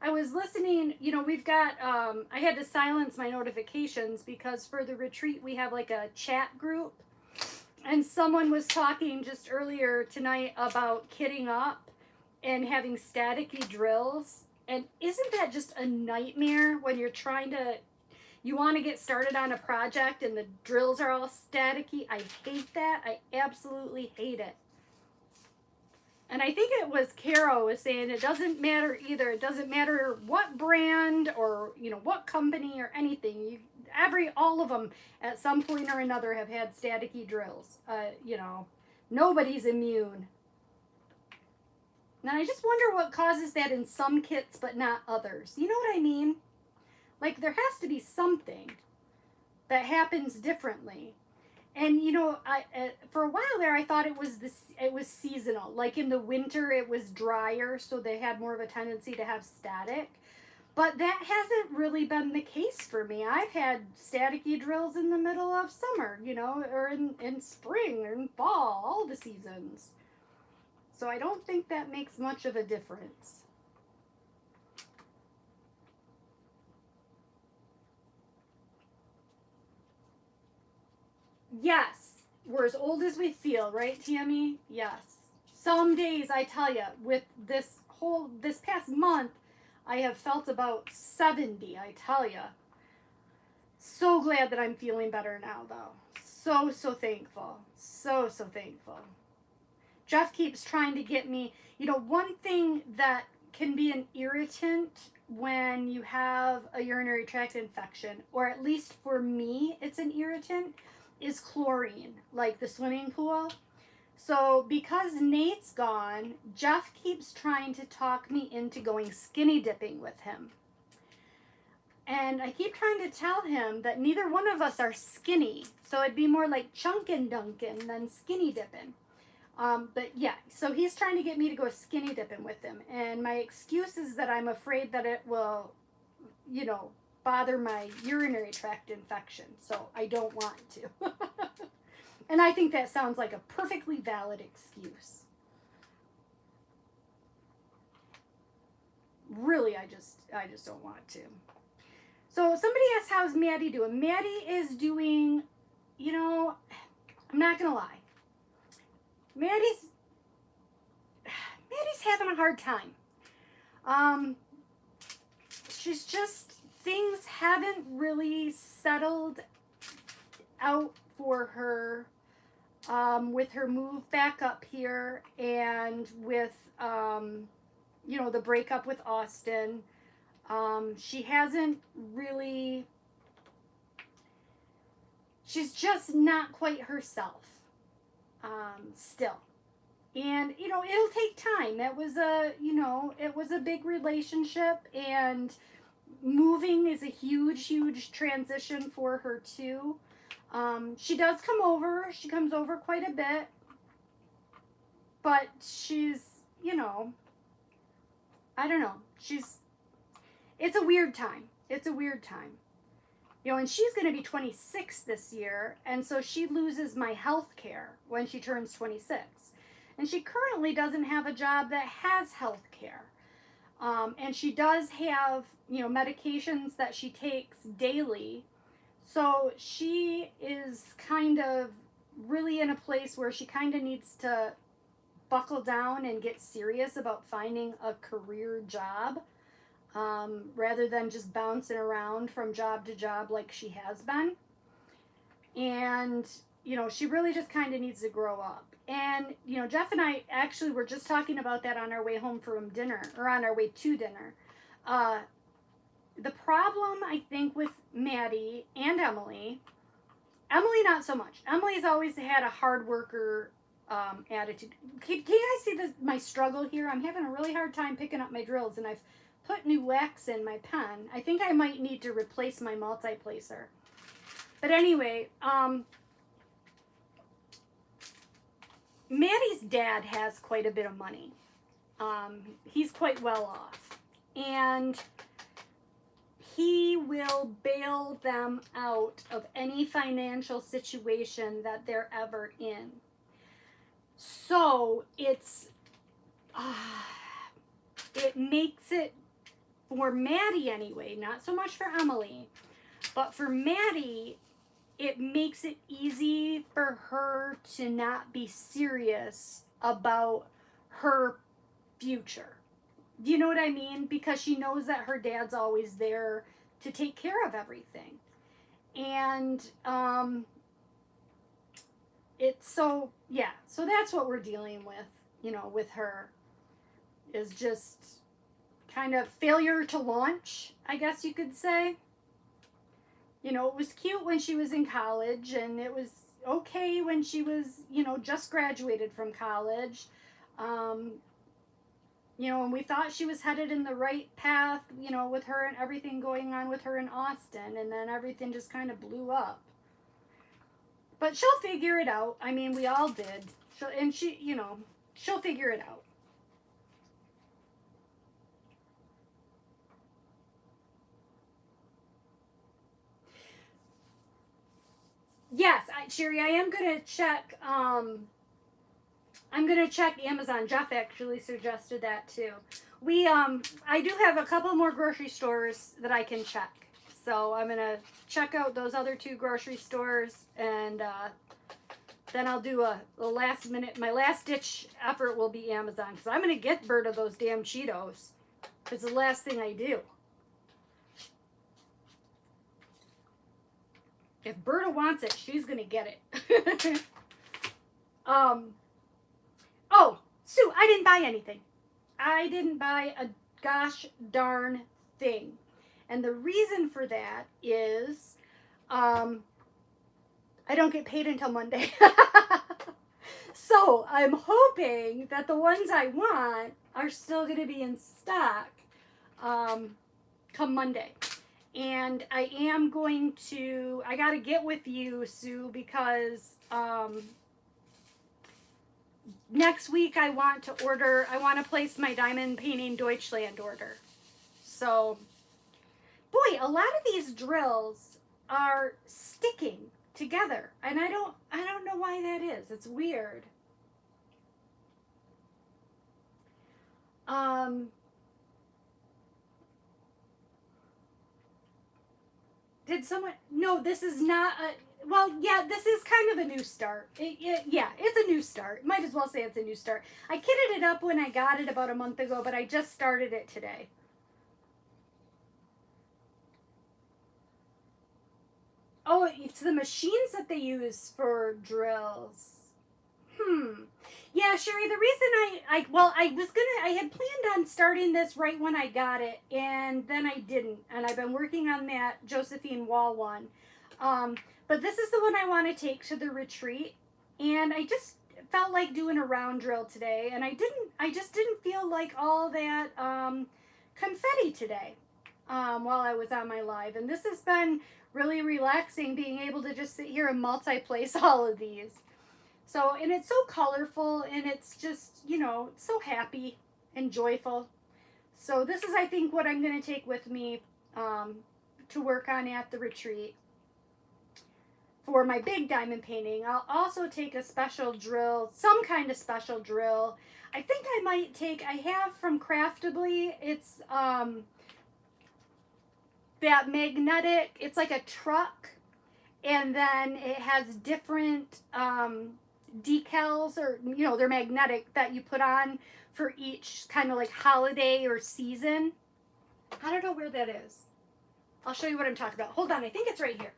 Speaker 1: I was listening, we've got, I had to silence my notifications because for the retreat we have like a chat group. And someone was talking just earlier tonight about kitting up and having staticky drills. And isn't that just a nightmare when you're you want to get started on a project and the drills are all staticky? I hate that. I absolutely hate it. And I think it was Caro was saying it doesn't matter either. It doesn't matter what brand or, what company or anything. All of them at some point or another have had staticky drills. Nobody's immune. Now I just wonder what causes that in some kits but not others. You know what I mean? Like, there has to be something that happens differently. And for a while there, I thought it was seasonal. Like in the winter, it was drier, so they had more of a tendency to have static. But that hasn't really been the case for me. I've had staticky drills in the middle of summer, or in spring or in fall, all the seasons. So I don't think that makes much of a difference. Yes, we're as old as we feel, right, Tammy? Yes. Some days, I tell you, with this past month, I have felt about 70, I tell you. So glad that I'm feeling better now, though. So thankful. So thankful. Jeff keeps trying to get me, one thing that can be an irritant when you have a urinary tract infection, or at least for me, it's an irritant, is chlorine, like the swimming pool. So because Nate's gone, Jeff keeps trying to talk me into going skinny dipping with him. And I keep trying to tell him that neither one of us are skinny. So it'd be more like chunkin' dunkin' than skinny dipping. But yeah, so he's trying to get me to go skinny dipping with him. And my excuse is that I'm afraid that it will, bother my urinary tract infection. So I don't want to. And I think that sounds like a perfectly valid excuse. Really really, I just don't want to. So somebody asked, how's Maddie doing? Maddie is doing, you know, I'm not going to lie. Maddie's having a hard time. She's just, things haven't really settled out for her with her move back up here and with, you know, the breakup with Austin. She hasn't really, she's just not quite herself still. And, you know, it'll take time. It was a big relationship, and moving is a huge, huge transition for her too. She does come over. She comes over quite a bit. But she's, you know, I don't know. It's a weird time. It's a weird time. You know, and she's going to be 26 this year, and so she loses my health care when she turns 26. And she currently doesn't have a job that has health care. And she does have, you know, medications that she takes daily. So she is kind of really in a place where she kind of needs to buckle down and get serious about finding a career job, rather than just bouncing around from job to job like she has been. And, you know, she really just kind of needs to grow up. And, you know, Jeff and I actually were just talking about that on our way home from dinner, or on our way to dinner. The problem, I think, with Maddie and Emily not so much. Emily's always had a hard worker attitude. Can you guys see my struggle here? I'm having a really hard time picking up my drills, and I've put new wax in my pen. I think I might need to replace my multi-placer. But anyway, Maddie's dad has quite a bit of money. He's quite well off. And he will bail them out of any financial situation that they're ever in. So it makes it, for Maddie anyway, not so much for Emily, but for Maddie, it makes it easy for her to not be serious about her future. Do you know what I mean? Because she knows that her dad's always there to take care of everything. And so that's what we're dealing with, you know, with her, is just kind of failure to launch, I guess you could say. You know, it was cute when she was in college, and it was okay when she was, you know, just graduated from college. You know, and we thought she was headed in the right path, you know, with her and everything going on with her in Austin, and then everything just kind of blew up. But she'll figure it out. I mean, we all did. She'll figure it out. Yes, Sherry, I am going to check, I'm going to check Amazon. Jeff actually suggested that too. I do have a couple more grocery stores that I can check. So I'm going to check out those other 2 grocery stores, and then I'll do a last minute, my last ditch effort will be Amazon, because I'm going to get Berta those damn Cheetos. It's the last thing I do. If Berta wants it, she's going to get it. Oh, Sue, I didn't buy anything. I didn't buy a gosh darn thing. And the reason for that is I don't get paid until Monday. So I'm hoping that the ones I want are still going to be in stock come Monday. And I got to get with you, Sue, because next week I want to place my diamond painting Deutschland order. So, boy, a lot of these drills are sticking together, and I don't know why that is. It's weird. did someone, no, this is not a, well, yeah, this is kind of a new start. Yeah, it's a new start. Might as well say it's a new start. I kitted it up when I got it about a month ago, but I just started it today. Oh, it's the machines that they use for drills. Yeah, Sherry, the reason I had planned on starting this right when I got it, and then I didn't. And I've been working on that Josephine Wall one. But this is the one I want to take to the retreat. And I just felt like doing a round drill today. And I just didn't feel like all that confetti today while I was on my live. And this has been really relaxing, being able to just sit here and multi-place all of these. So, and it's so colorful, and it's just, you know, so happy and joyful. So this is, I think, what I'm going to take with me to work on at the retreat. For my big diamond painting, I'll also take a special drill, some kind of special drill. I think I might take, I have from Craftably, it's that magnetic, it's like a truck, and then it has different decals, or, you know, they're magnetic, that you put on for each kind of like holiday or season. I don't know where that is. I'll show you what I'm talking about. Hold on, I think it's right here.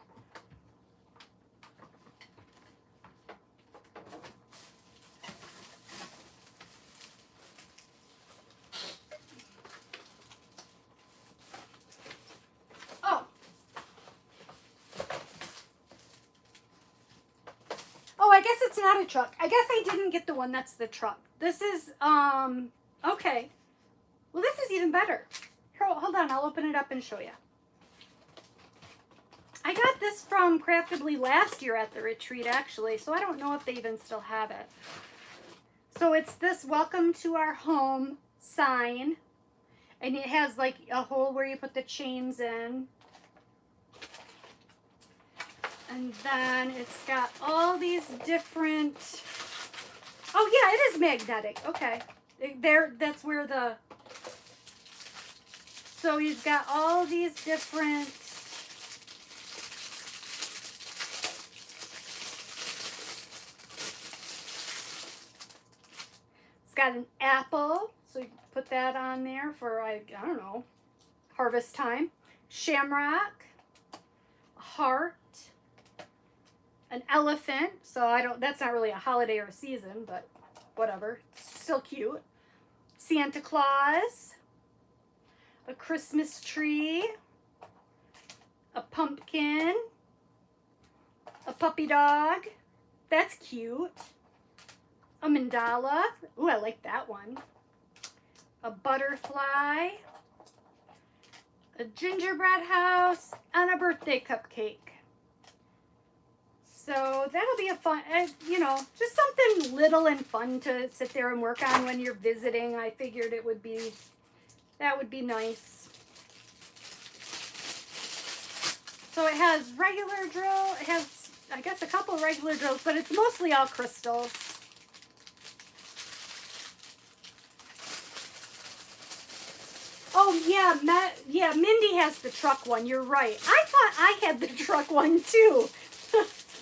Speaker 1: I guess it's not a truck. I guess I didn't get the one that's the truck. This is, okay. Well, this is even better. Here, hold on. I'll open it up and show you. I got this from Craftably last year at the retreat, actually, so I don't know if they even still have it. So it's this welcome to our home sign, and it has like a hole where you put the chains in. And then it's got all these different, oh yeah, it is magnetic. Okay. That's where the, so you've got all these different, it's got an apple, so you can put that on there for, I don't know, harvest time. Shamrock, a heart, an elephant, so that's not really a holiday or a season, but whatever, still cute. Santa Claus, a Christmas tree, a pumpkin, a puppy dog, that's cute. A mandala, ooh, I like that one. A butterfly, a gingerbread house, and a birthday cupcake. So that'll be a fun, you know, just something little and fun to sit there and work on when you're visiting. I figured that would be nice. So it has regular drill, it has, I guess, a couple regular drills, but it's mostly all crystals. Oh, yeah, Mindy has the truck one, you're right. I thought I had the truck one too.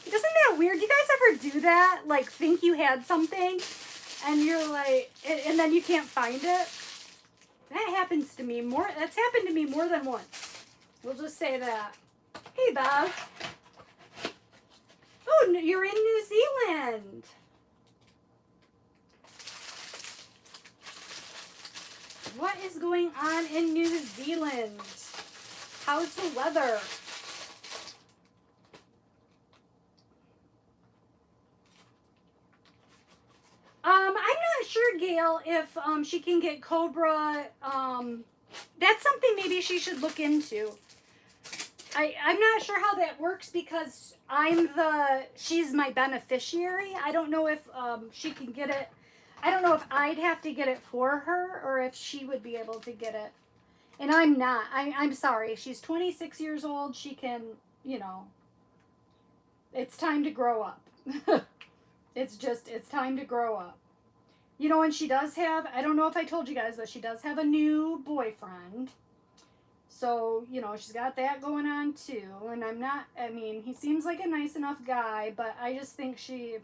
Speaker 1: Isn't that weird? Do you guys ever do that? Like, think you had something, and you're like, and then you can't find it? That happens to me more. That's happened to me more than once. We'll just say that. Hey, Bob. Oh, you're in New Zealand. What is going on in New Zealand? How's the weather? I'm not sure, Gail, if she can get Cobra. That's something maybe she should look into. I'm not sure how that works because she's my beneficiary. I don't know if she can get it. I don't know if I'd have to get it for her or if she would be able to get it. And I'm not. I'm sorry. She's 26 years old. She can, you know, it's time to grow up. It's time to grow up. You know, and she does have, I don't know if I told you guys, but she does have a new boyfriend. So, she's got that going on too. And he seems like a nice enough guy, but I just think she,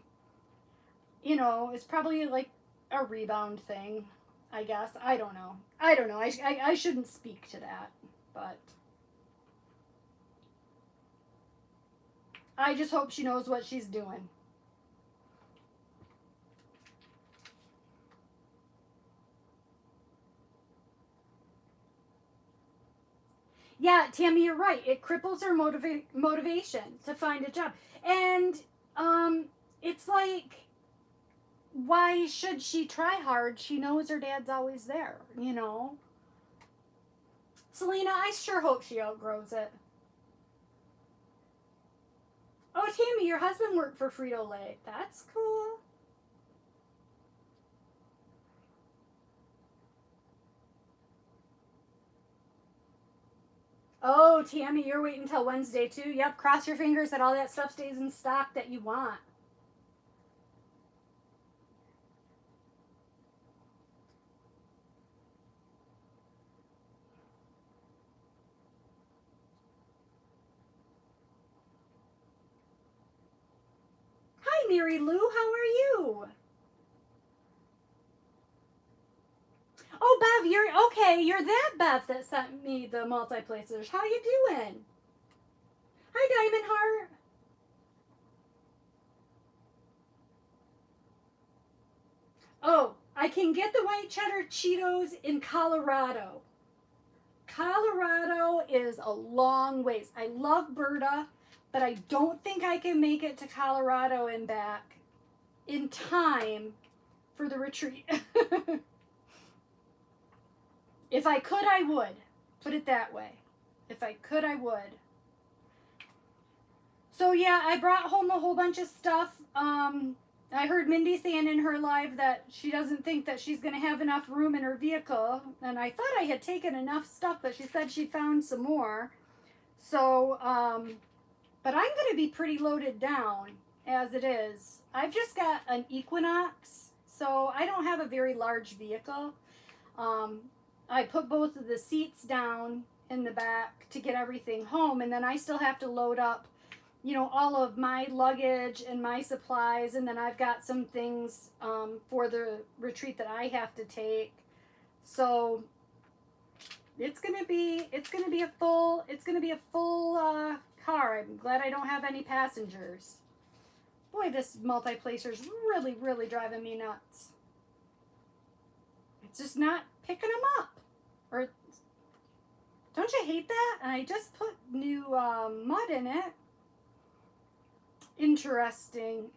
Speaker 1: it's probably like a rebound thing, I guess. I don't know. I shouldn't speak to that, but I just hope she knows what she's doing. Yeah, Tammy, you're right. It cripples her motivation to find a job. And it's like, why should she try hard? She knows her dad's always there, Selena, I sure hope she outgrows it. Oh, Tammy, your husband worked for Frito-Lay. That's cool. Oh, Tammy, you're waiting until Wednesday too? Yep, cross your fingers that all that stuff stays in stock that you want. Hi, Mary Lou, how are you? Oh, Bev, you're okay. You're that Bev that sent me the multiplacers. How you doing? Hi, Diamond Heart. Oh, I can get the white cheddar Cheetos in Colorado. Colorado is a long ways. I love Berta, but I don't think I can make it to Colorado and back in time for the retreat. If I could, I would. Put it that way. If I could, I would. So yeah, I brought home a whole bunch of stuff. I heard Mindy saying in her live that she doesn't think that she's going to have enough room in her vehicle. And I thought I had taken enough stuff, but she said she found some more. So, but I'm going to be pretty loaded down as it is. I've just got an Equinox, so I don't have a very large vehicle. I put both of the seats down in the back to get everything home, and then I still have to load up all of my luggage and my supplies, and then I've got some things for the retreat that I have to take. So it's gonna be a full car. I'm glad I don't have any passengers. Boy, this multiplacer is really, really driving me nuts. It's just not picking them up. Or don't you hate that? And I just put new mud in it. Interesting.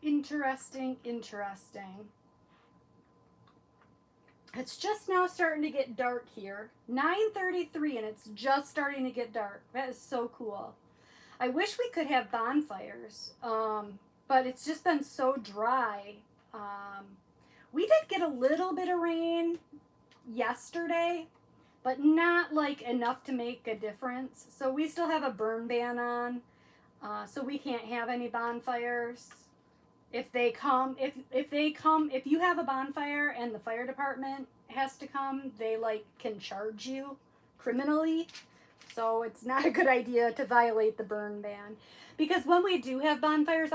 Speaker 1: It's just now starting to get dark here. 9:33 and it's just starting to get dark. That is so cool. I wish we could have bonfires, but it's just been so dry. We did get a little bit of rain yesterday, but not like enough to make a difference. So we still have a burn ban on. So we can't have any bonfires. If you have a bonfire and the fire department has to come, they can charge you criminally. So it's not a good idea to violate the burn ban. Because when we do have bonfires,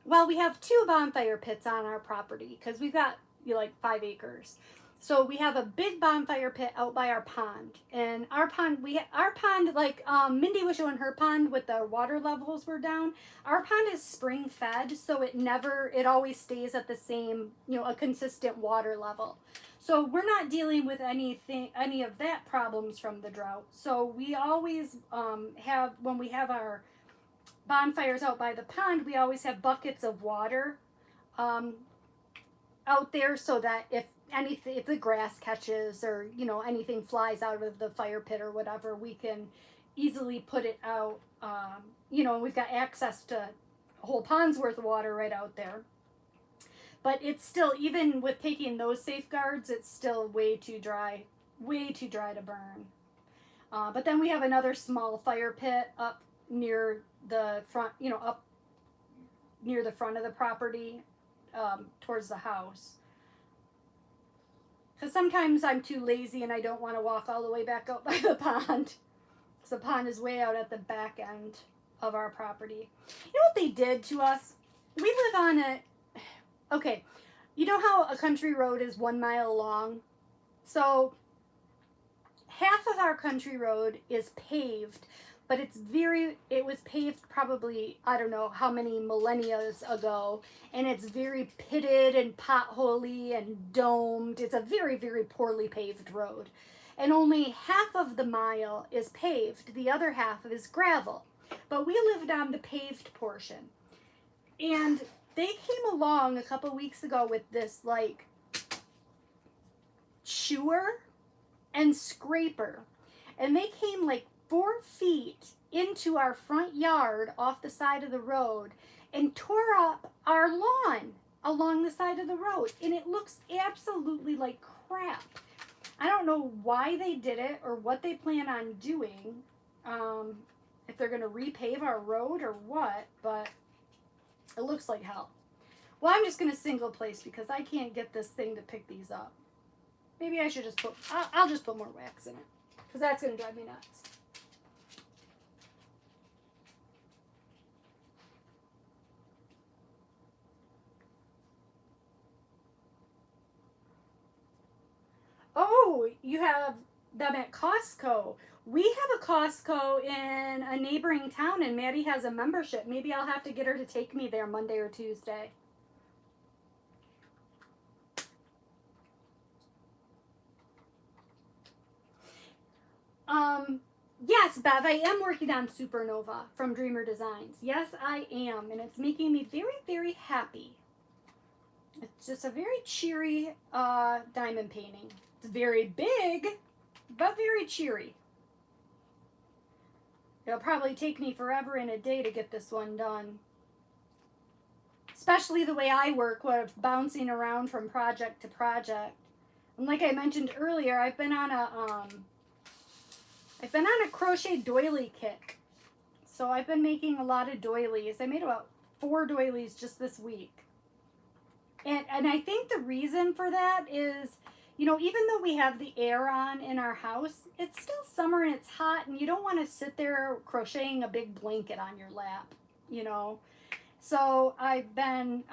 Speaker 1: we have 2 bonfire pits on our property because we've got 5 acres. So we have a big bonfire pit out by our pond, and our pond, Mindy was showing her pond with the water levels were down. Our pond is spring fed, so it always stays at the same, a consistent water level. So we're not dealing with any of that problems from the drought. So we always when we have our bonfires out by the pond, we always have buckets of water out there so that if the grass catches or anything flies out of the fire pit or whatever, we can easily put it out. We've got access to a whole pond's worth of water right out there. But it's still, even with taking those safeguards, it's still way too dry to burn. But then we have another small fire pit up near the front, up near the front of the property, towards the house. Because sometimes I'm too lazy and I don't want to walk all the way back out by the pond. So pond is way out at the back end of our property. You know what they did to us? We live on a, okay, you know how a country road is 1 mile long? So half of our country road is paved, but it was paved probably, I don't know how many millennia ago, and it's very pitted and potholy and domed. It's a very, very poorly paved road. And only half of the mile is paved, the other half is gravel. But we lived on the paved portion. And they came along a couple weeks ago with this like chewer and scraper, and they came like 4 feet into our front yard off the side of the road and tore up our lawn along the side of the road, and it looks absolutely like crap. I don't know why they did it or what they plan on doing, if they're going to repave our road or what, but it looks like hell. Well, I'm just going to single place because I can't get this thing to pick these up. Maybe I should just I'll just put more wax in it because that's going to drive me nuts. Oh, you have them at Costco. We have a Costco in a neighboring town, and Maddie has a membership. Maybe I'll have to get her to take me there Monday or Tuesday. Yes, Bev, I am working on Supernova from Dreamer Designs. Yes, I am, and it's making me very, very happy. It's just a very cheery diamond painting. It's very big, but very cheery. It'll probably take me forever and a day to get this one done. Especially the way I work, with bouncing around from project to project. And like I mentioned earlier, I've been on a crochet doily kick. So I've been making a lot of doilies. I made about 4 doilies just this week. And I think the reason for that is, you know, even though we have the air on in our house, it's still summer and it's hot, and you don't want to sit there crocheting a big blanket on your lap, you know. So I've been,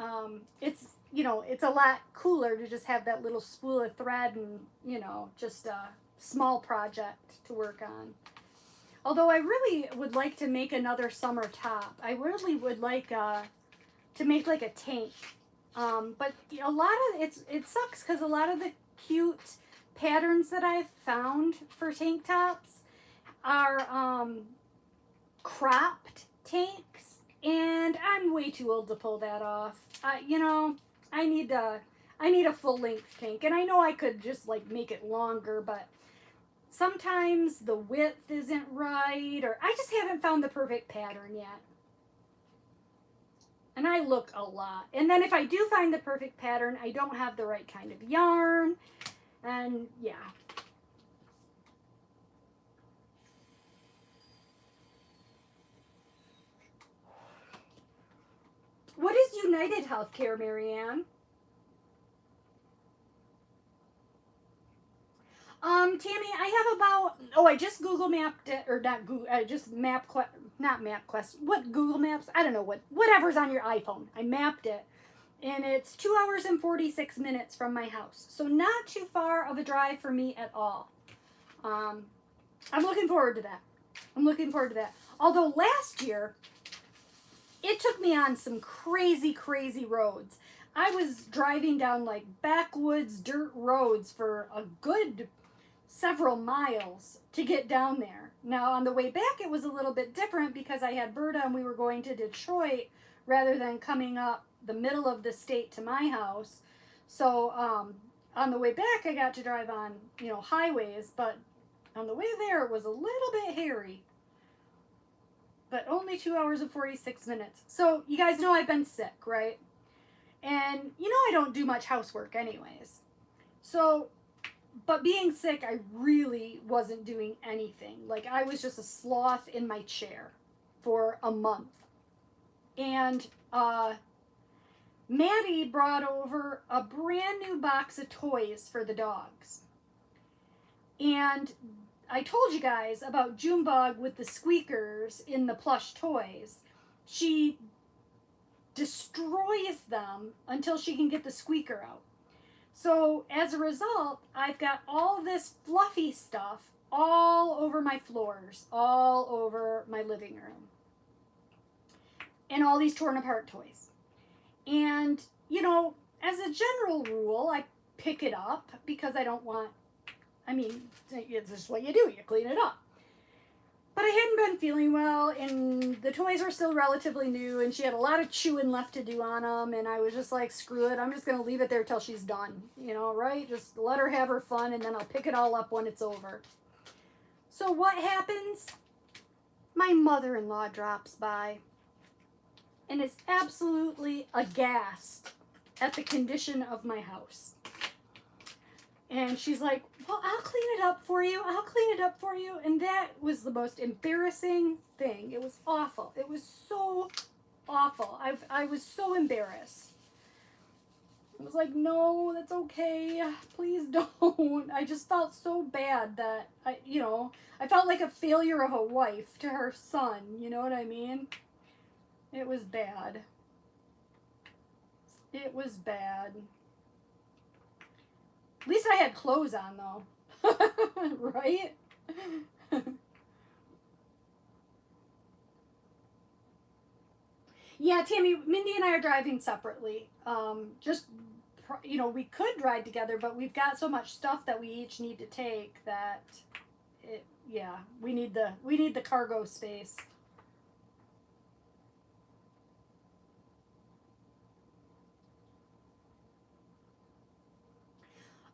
Speaker 1: it's, you know, it's a lot cooler to just have that little spool of thread and, you know, just a small project to work on. Although I really would like to make another summer top. I really would like to make like a tank. But a lot of it sucks because a lot of the cute patterns that I've found for tank tops are cropped tanks, and I'm way too old to pull that off. You know, I need a full length tank, and I know I could just like make it longer, but sometimes the width isn't right, or I just haven't found the perfect pattern yet. And I look a lot. And then if I do find the perfect pattern, I don't have the right kind of yarn. And yeah. What is United Healthcare, Marianne? Tammy, I have about, I just Google mapped it, or not Google, I just not MapQuest, what Google Maps? I don't know, whatever's on your iPhone. I mapped it, and it's 2 hours and 46 minutes from my house. So not too far of a drive for me at all. I'm looking forward to that. Although last year, it took me on some crazy, crazy roads. I was driving down like backwoods dirt roads for a good several miles to get down there. Now on the way back it was a little bit different because I had Berta and we were going to Detroit rather than coming up the middle of the state to my house. So on the way back I got to drive on, you know, highways, but on the way there it was a little bit hairy. But only 2 hours and 46 minutes. So you guys know I've been sick, right? And you know I don't do much housework anyways. So, but being sick, I really wasn't doing anything. Like I was just a sloth in my chair for a month. And Maddie brought over a brand new box of toys for the dogs. And I told you guys about Junebug with the squeakers in the plush toys. She destroys them until she can get the squeaker out. So as a result, I've got all this fluffy stuff all over my floors, all over my living room, and all these torn apart toys. And, you know, as a general rule, I pick it up because I don't want, I mean, it's just what you do, you clean it up. But I hadn't been feeling well, and the toys were still relatively new, and she had a lot of chewing left to do on them, and I was just like, screw it, I'm just going to leave it there till she's done, you know, right? Just let her have her fun, and then I'll pick it all up when it's over. So what happens? My mother-in-law drops by and is absolutely aghast at the condition of my house. And she's like, well, I'll clean it up for you. I'll clean it up for you. And that was the most embarrassing thing. It was awful. It was so awful. I was so embarrassed. I was like, no, that's okay. Please don't. I just felt so bad that, I felt like a failure of a wife to her son. You know what I mean? It was bad. It was bad. At least I had clothes on, though. Right? Yeah, Tammy, Mindy and I are driving separately. We could ride together, but we've got so much stuff that we each need to take that, we need the cargo space.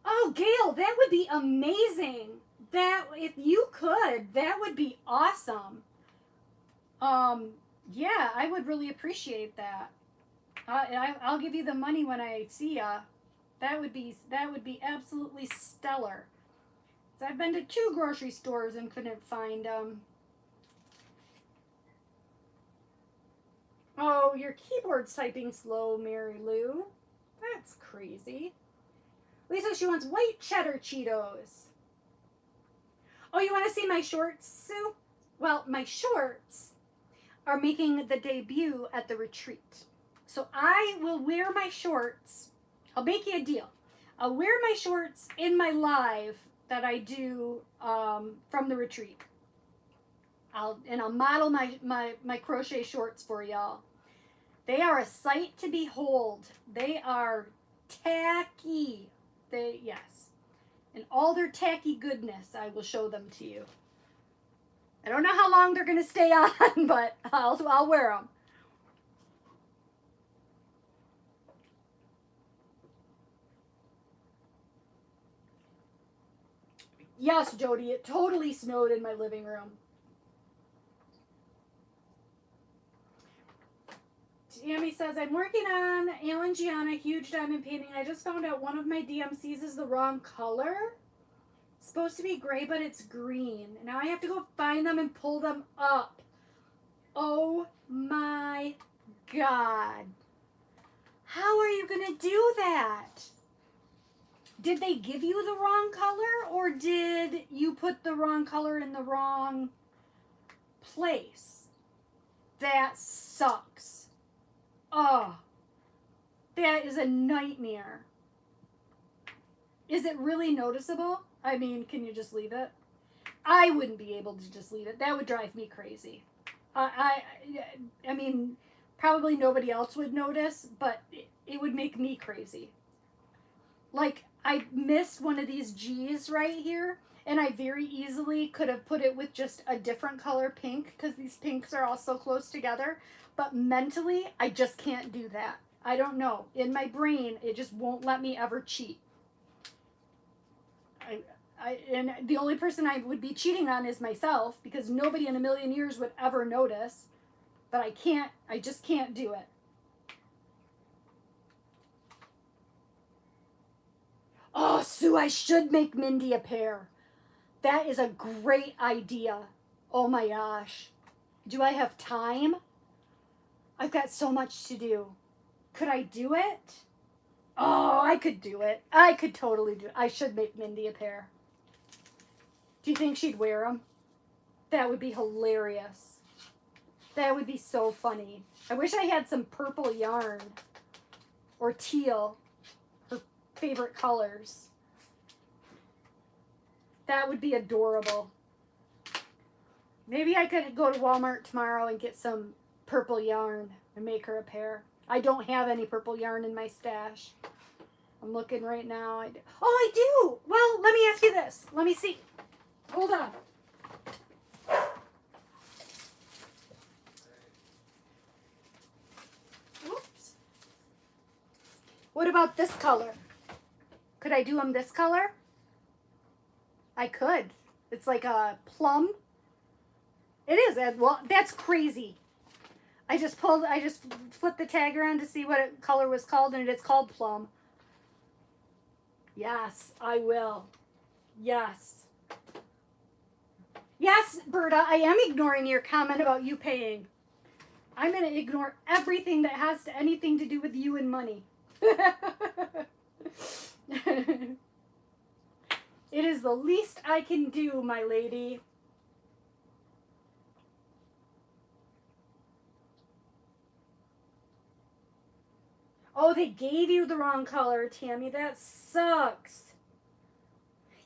Speaker 1: Oh, Gail, that would be amazing. That if you could, that would be awesome. Yeah, I would really appreciate that. I'll give you the money when I see ya. That would be absolutely stellar. So I've been to 2 grocery stores and couldn't find them. Oh, your keyboard's typing slow, Mary Lou. That's crazy. Lisa, she wants white cheddar Cheetos. Oh, you want to see my shorts, Sue? Well, my shorts are making the debut at the retreat. So I will wear my shorts. I'll make you a deal. I'll wear my shorts in my live that I do from the retreat. I'll model my crochet shorts for y'all. They are a sight to behold. They are tacky. Yes. And all their tacky goodness, I will show them to you. I don't know how long they're going to stay on, but I'll wear them. Yes, Jody, it totally snowed in my living room. Tammy says, I'm working on Alan Gianna Huge Diamond Painting. I just found out one of my DMCs is the wrong color. It's supposed to be gray, but it's green. Now I have to go find them and pull them up. Oh my God. How are you going to do that? Did they give you the wrong color, or did you put the wrong color in the wrong place? That sucks. Oh, that is a nightmare. Is it really noticeable? I mean, can you just leave it? I wouldn't be able to just leave it. That would drive me crazy. I mean, probably nobody else would notice, but it would make me crazy. Like, I missed one of these G's right here, and I very easily could have put it with just a different color pink, because these pinks are all so close together. But mentally, I just can't do that. I don't know. In my brain, it just won't let me ever cheat. And the only person I would be cheating on is myself, because nobody in a million years would ever notice. But I just can't do it. Oh, Sue, I should make Mindy a pair. That is a great idea. Oh my gosh. Do I have time? I've got so much to do. Could I do it? Oh, I could do it. I could totally do it. I should make Mindy a pair. Do you think think she'd wear them? That would be hilarious. That would be so funny. I wish I had some purple yarn or teal, her favorite colors. That would be adorable. Maybe I could go to Walmart tomorrow and get some purple yarn and make her a pair. I don't have any purple yarn in my stash. I'm looking right now. Oh, I do. Well, let me ask you this. Let me see. Hold on. Oops. What about this color? Could I do them this color? I could. It's like a plum. It is. Well, that's crazy. I just flipped the tag around to see what color was called, and it's called plum. Yes, I will. Yes. Yes, Berta, I am ignoring your comment about you paying. I'm going to ignore everything that has anything to do with you and money. It is the least I can do, my lady. Oh, they gave you the wrong color, Tammy. That sucks.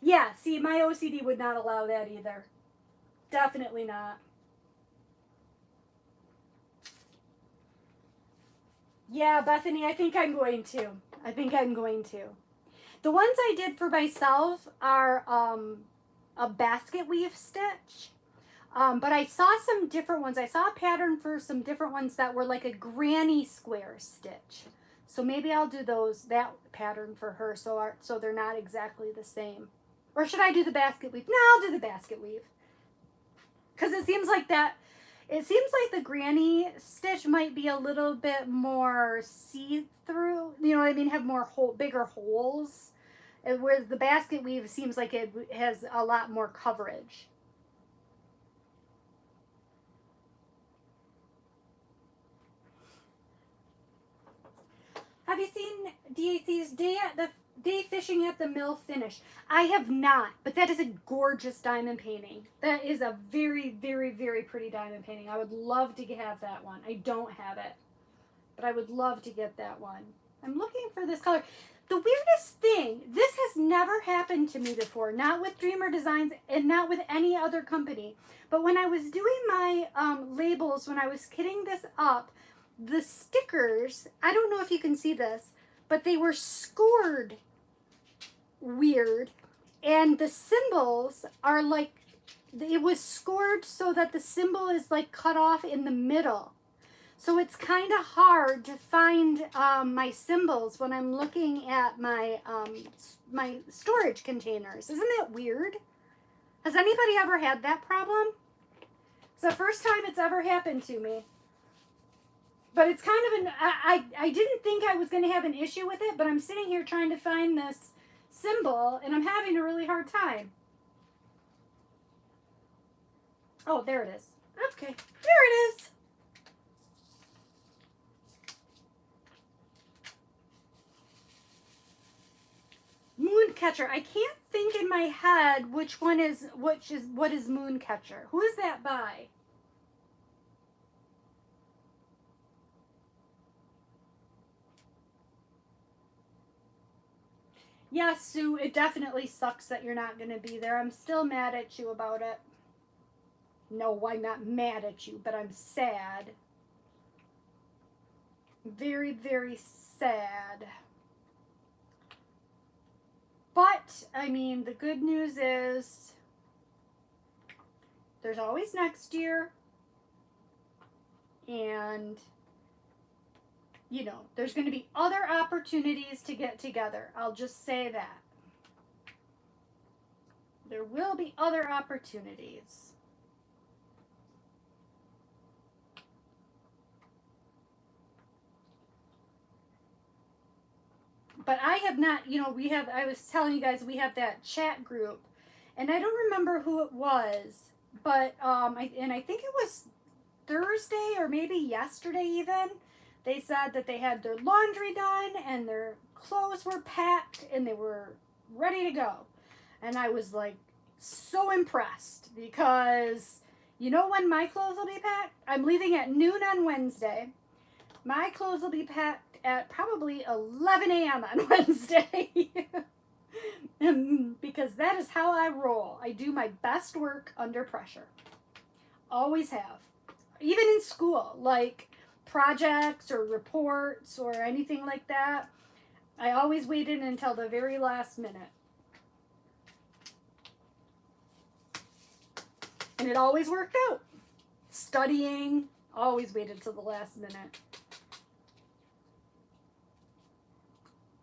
Speaker 1: Yeah, see, my OCD would not allow that either. Definitely not. Yeah, Bethany, I think I'm going to. The ones I did for myself are a basket weave stitch. But I saw some different ones. I saw a pattern for some different ones that were like a granny square stitch. So maybe I'll do that pattern for her so they're not exactly the same. Or should I do the basket weave? No, I'll do the basket weave. Because it seems like the granny stitch might be a little bit more see-through. You know what I mean? Have more bigger holes. Where the basket weave seems like it has a lot more coverage. Have you seen DAC's Day Fishing at the Mill finish? I have not, but that is a gorgeous diamond painting. That is a very, very, very pretty diamond painting. I would love to have that one. I don't have it, but I would love to get that one. I'm looking for this color. The weirdest thing, this has never happened to me before, not with Dreamer Designs and not with any other company. But when I was doing my labels, when I was kitting this up, the stickers, I don't know if you can see this, but they were scored weird. And the symbols are like, it was scored so that the symbol is like cut off in the middle. So it's kind of hard to find my symbols when I'm looking at my my storage containers. Isn't that weird? Has anybody ever had that problem? It's the first time it's ever happened to me. But it's kind of I didn't think I was going to have an issue with it, but I'm sitting here trying to find this symbol, and I'm having a really hard time. Oh, there it is. Okay, there it is. Mooncatcher. I can't think in my head what is Mooncatcher. Who is that by? Yes, Sue, it definitely sucks that you're not going to be there. I'm still mad at you about it. No, I'm not mad at you, but I'm sad. Very, very sad. But, I mean, the good news is there's always next year. And, you know, there's going to be other opportunities to get together. I'll just say that. There will be other opportunities. But I have not, you know, I was telling you guys, we have that chat group. And I don't remember who it was. But, I think it was Thursday or maybe yesterday even. They said that they had their laundry done and their clothes were packed and they were ready to go. And I was like, so impressed because you know when my clothes will be packed? I'm leaving at noon on Wednesday. My clothes will be packed at probably 11 a.m. on Wednesday. Because that is how I roll. I do my best work under pressure. Always have. Even in school, like projects or reports or anything like that, I always waited until the very last minute. And it always worked out. Studying, always waited till the last minute.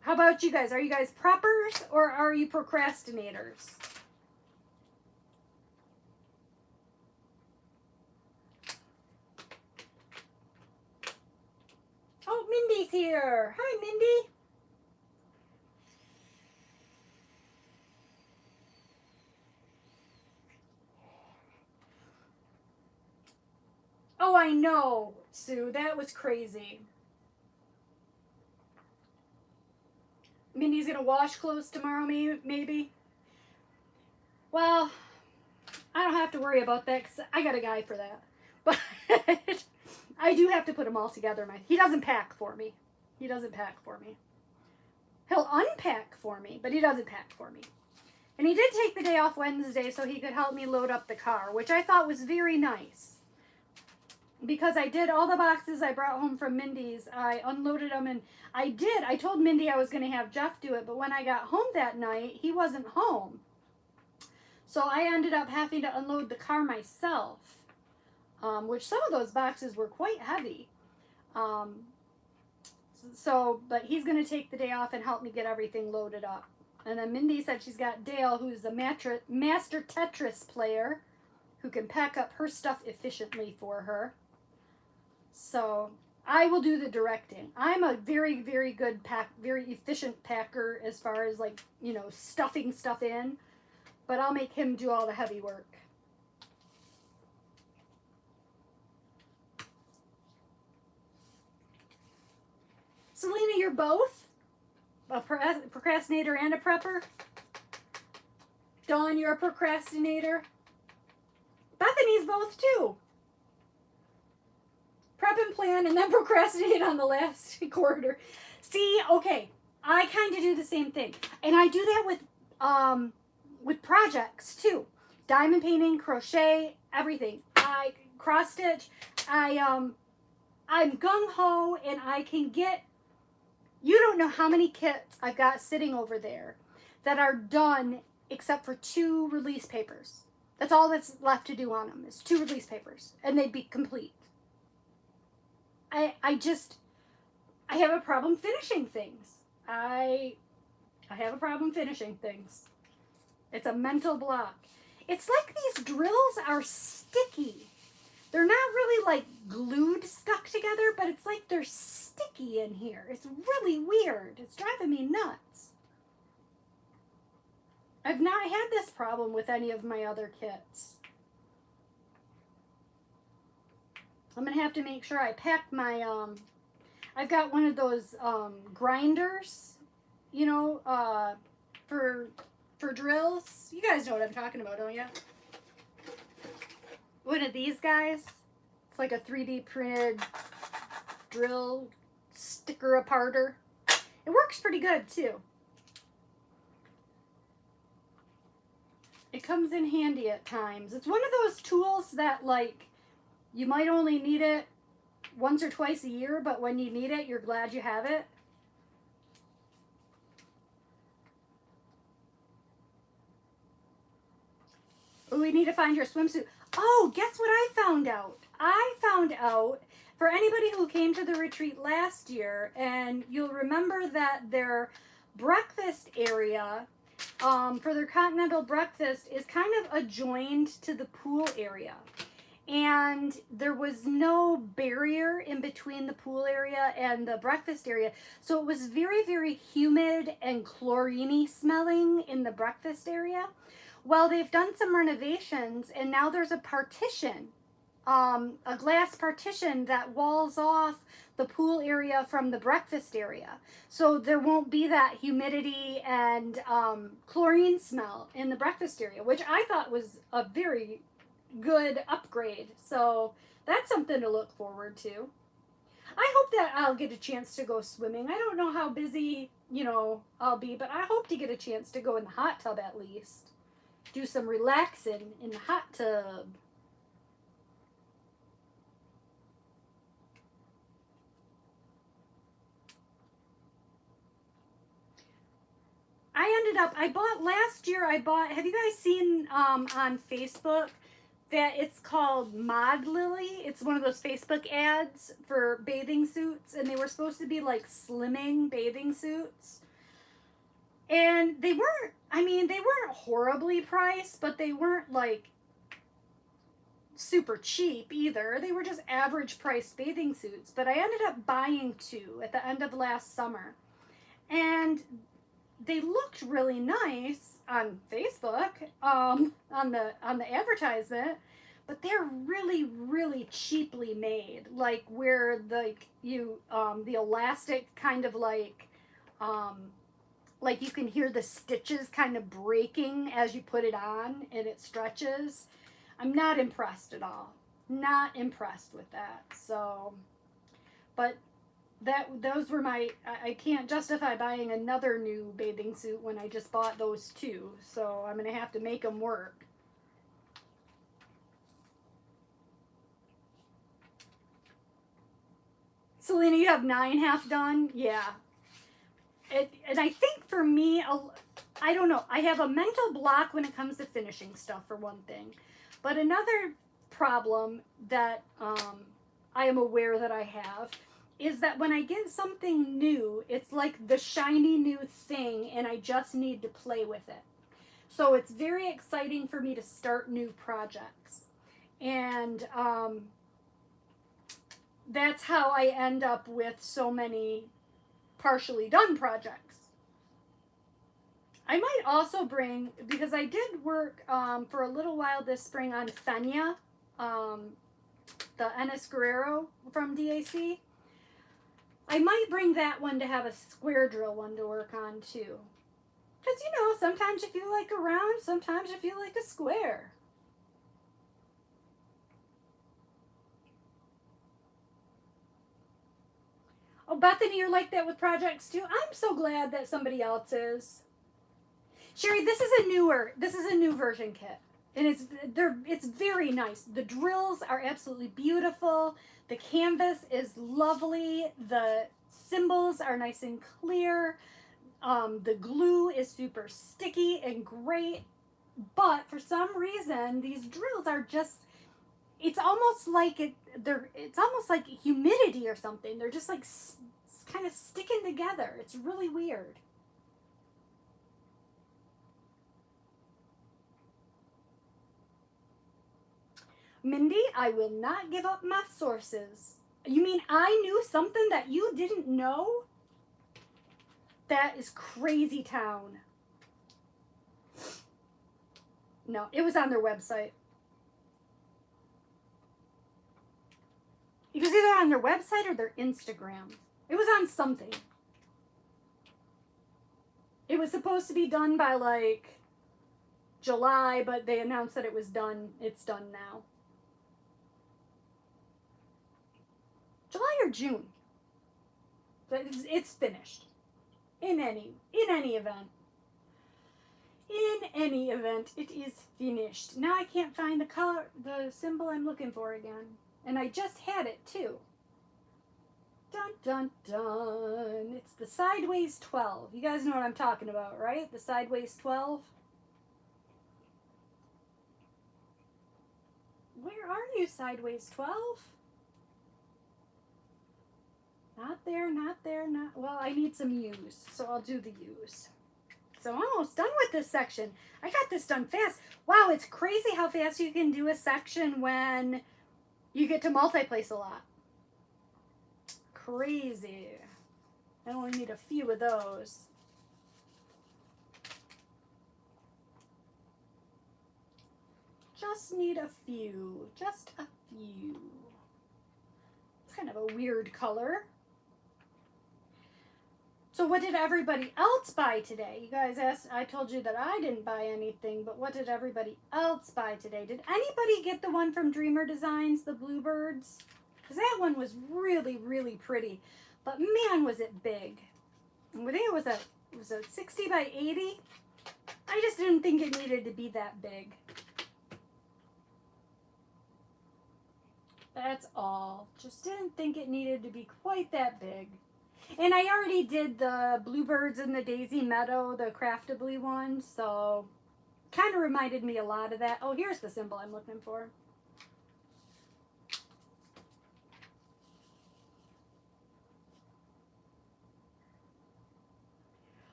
Speaker 1: How about you guys? Are you guys preppers or are you procrastinators? Oh, Mindy's here. Hi, Mindy. Oh, I know, Sue. That was crazy. Mindy's going to wash clothes tomorrow, maybe? Well, I don't have to worry about that because I got a guy for that. But I do have to put them all together. He doesn't pack for me. He doesn't pack for me. He'll unpack for me, but he doesn't pack for me. And he did take the day off Wednesday so he could help me load up the car, which I thought was very nice. Because I did all the boxes I brought home from Mindy's, I unloaded them, and I told Mindy I was going to have Jeff do it, but when I got home that night, he wasn't home. So I ended up having to unload the car myself, which some of those boxes were quite heavy. But he's going to take the day off and help me get everything loaded up. And then Mindy said she's got Dale, who's a master Tetris player, who can pack up her stuff efficiently for her. So I will do the directing. I'm a very, very good very efficient packer as far as stuffing stuff in. But I'll make him do all the heavy work. Selena, you're both? A procrastinator and a prepper? Dawn, you're a procrastinator? Bethany's both too. Prep and plan and then procrastinate on the last quarter. See, okay, I kind of do the same thing. And I do that with projects too. Diamond painting, crochet, everything. I cross stitch. I'm gung-ho and I can get, you don't know how many kits I've got sitting over there that are done except for 2 release papers. That's all that's left to do on them is 2 release papers and they'd be complete. I have a problem finishing things. I have a problem finishing things. It's a mental block. It's like these drills are sticky. They're not really like glued stuck together, but it's like they're sticky in here. It's really weird. It's driving me nuts. I've not had this problem with any of my other kits. I'm going to have to make sure I pack my, I've got one of those grinders, for drills. You guys know what I'm talking about, don't you? One of these guys. It's like a 3D printed drill sticker aparter. It works pretty good too. It comes in handy at times. It's one of those tools that you might only need it once or twice a year, but when you need it, you're glad you have it. Oh, we need to find your swimsuit. Oh, guess what I found out? I found out, for anybody who came to the retreat last year, and you'll remember that their breakfast area, for their continental breakfast, is kind of adjoined to the pool area. And there was no barrier in between the pool area and the breakfast area. So it was very, very humid and chlorine-y smelling in the breakfast area. Well, they've done some renovations and now there's a partition a glass partition that walls off the pool area from the breakfast area. So there won't be that humidity and chlorine smell in the breakfast area, which I thought was a very good upgrade. So that's something to look forward to. I hope that I'll get a chance to go swimming. I don't know how busy, I'll be, but I hope to get a chance to go in the hot tub at least. Do some relaxing in the hot tub. Have you guys seen on Facebook that it's called Mod Lily? It's one of those Facebook ads for bathing suits, and they were supposed to be like slimming bathing suits. And they weren't horribly priced, but they weren't like super cheap either. They were just average priced bathing suits. But I ended up buying two at the end of last summer. And they looked really nice on Facebook, on the advertisement, but they're really, really cheaply made. Like where the elastic kind of like you can hear the stitches kind of breaking as you put it on and it stretches. I'm not impressed at all. Not impressed with that. So, but those were I can't justify buying another new bathing suit when I just bought those two. So I'm going to have to make them work. Selena, you have 9 half done? Yeah. And I think for me, I don't know. I have a mental block when it comes to finishing stuff, for one thing. But another problem that I am aware that I have is that when I get something new, it's like the shiny new thing and I just need to play with it. So it's very exciting for me to start new projects. And that's how I end up with so many partially done projects. I might also bring, because I did work for a little while this spring on Fenya, the Ennis Guerrero from DAC. I might bring that one to have a square drill one to work on too. Because, sometimes you feel like a round, sometimes you feel like a square. Oh, Bethany, you're like that with projects too? I'm so glad that somebody else is. Sherry, this is a new version kit. And it's very nice. The drills are absolutely beautiful. The canvas is lovely. The symbols are nice and clear. The glue is super sticky and great. But for some reason, these drills are just, it's almost like it's almost like humidity or something. They're just like kind of sticking together. It's really weird. Mindy, I will not give up my sources. You mean I knew something that you didn't know? That is crazy town. No, it was on their website. It was either on their website or their Instagram. It was on something. It was supposed to be done by like July, but they announced that it was done. It's done now. July or June. It's finished. In any event. In any event, it is finished. Now I can't find the symbol I'm looking for again. And I just had it too. Dun dun dun. It's the Sideways 12. You guys know what I'm talking about, right? The Sideways 12. Where are you, Sideways 12? Not there, not there, not... Well, I need some U's, so I'll do the U's. So I'm almost done with this section. I got this done fast. Wow, it's crazy how fast you can do a section when you get to multi-place a lot. Crazy. I only need a few of those. Just need a few. Just a few. It's kind of a weird color. So what did everybody else buy today? You guys asked, I told you that I didn't buy anything, but what did everybody else buy today? Did anybody get the one from Dreamer Designs, the Bluebirds? Because that one was really, really pretty. But man, was it big. I think it was a 60 by 80. I just didn't think it needed to be that big. That's all. Just didn't think it needed to be quite that big. And I already did the Bluebirds in the Daisy Meadow, the Craftably one, so kind of reminded me a lot of that. Oh, here's the symbol I'm looking for.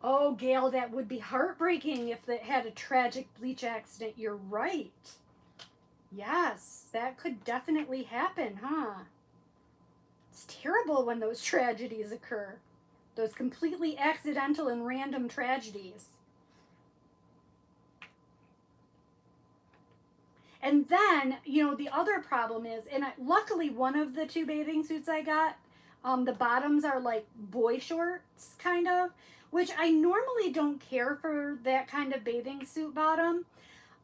Speaker 1: Oh, Gail, that would be heartbreaking if it had a tragic bleach accident. You're right. Yes, that could definitely happen, huh? It's terrible when those tragedies occur. Those completely accidental and random tragedies. And then, you know, the other problem is, and luckily one of the two bathing suits I got, the bottoms are like boy shorts, kind of, which I normally don't care for that kind of bathing suit bottom.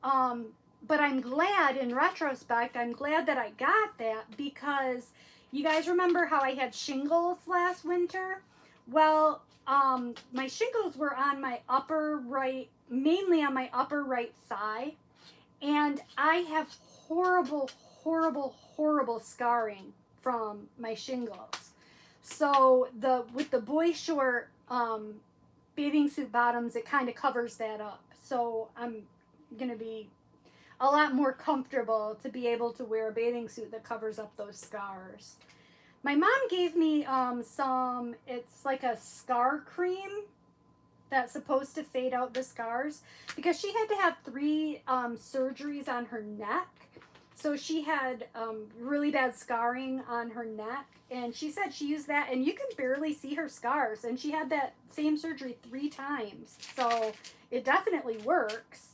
Speaker 1: But I'm glad, in retrospect, I'm glad that I got that, because you guys remember how I had shingles last winter? Well, my shingles were on my upper right, mainly on my upper right thigh. And I have horrible, horrible, horrible scarring from my shingles. So with the boy short bathing suit bottoms, it kind of covers that up. So I'm going to be a lot more comfortable to be able to wear a bathing suit that covers up those scars. My mom gave me some, it's like a scar cream that's supposed to fade out the scars, because she had to have 3 surgeries on her neck. So she had really bad scarring on her neck, and she said she used that and you can barely see her scars, and she had that same surgery 3 times. So it definitely works.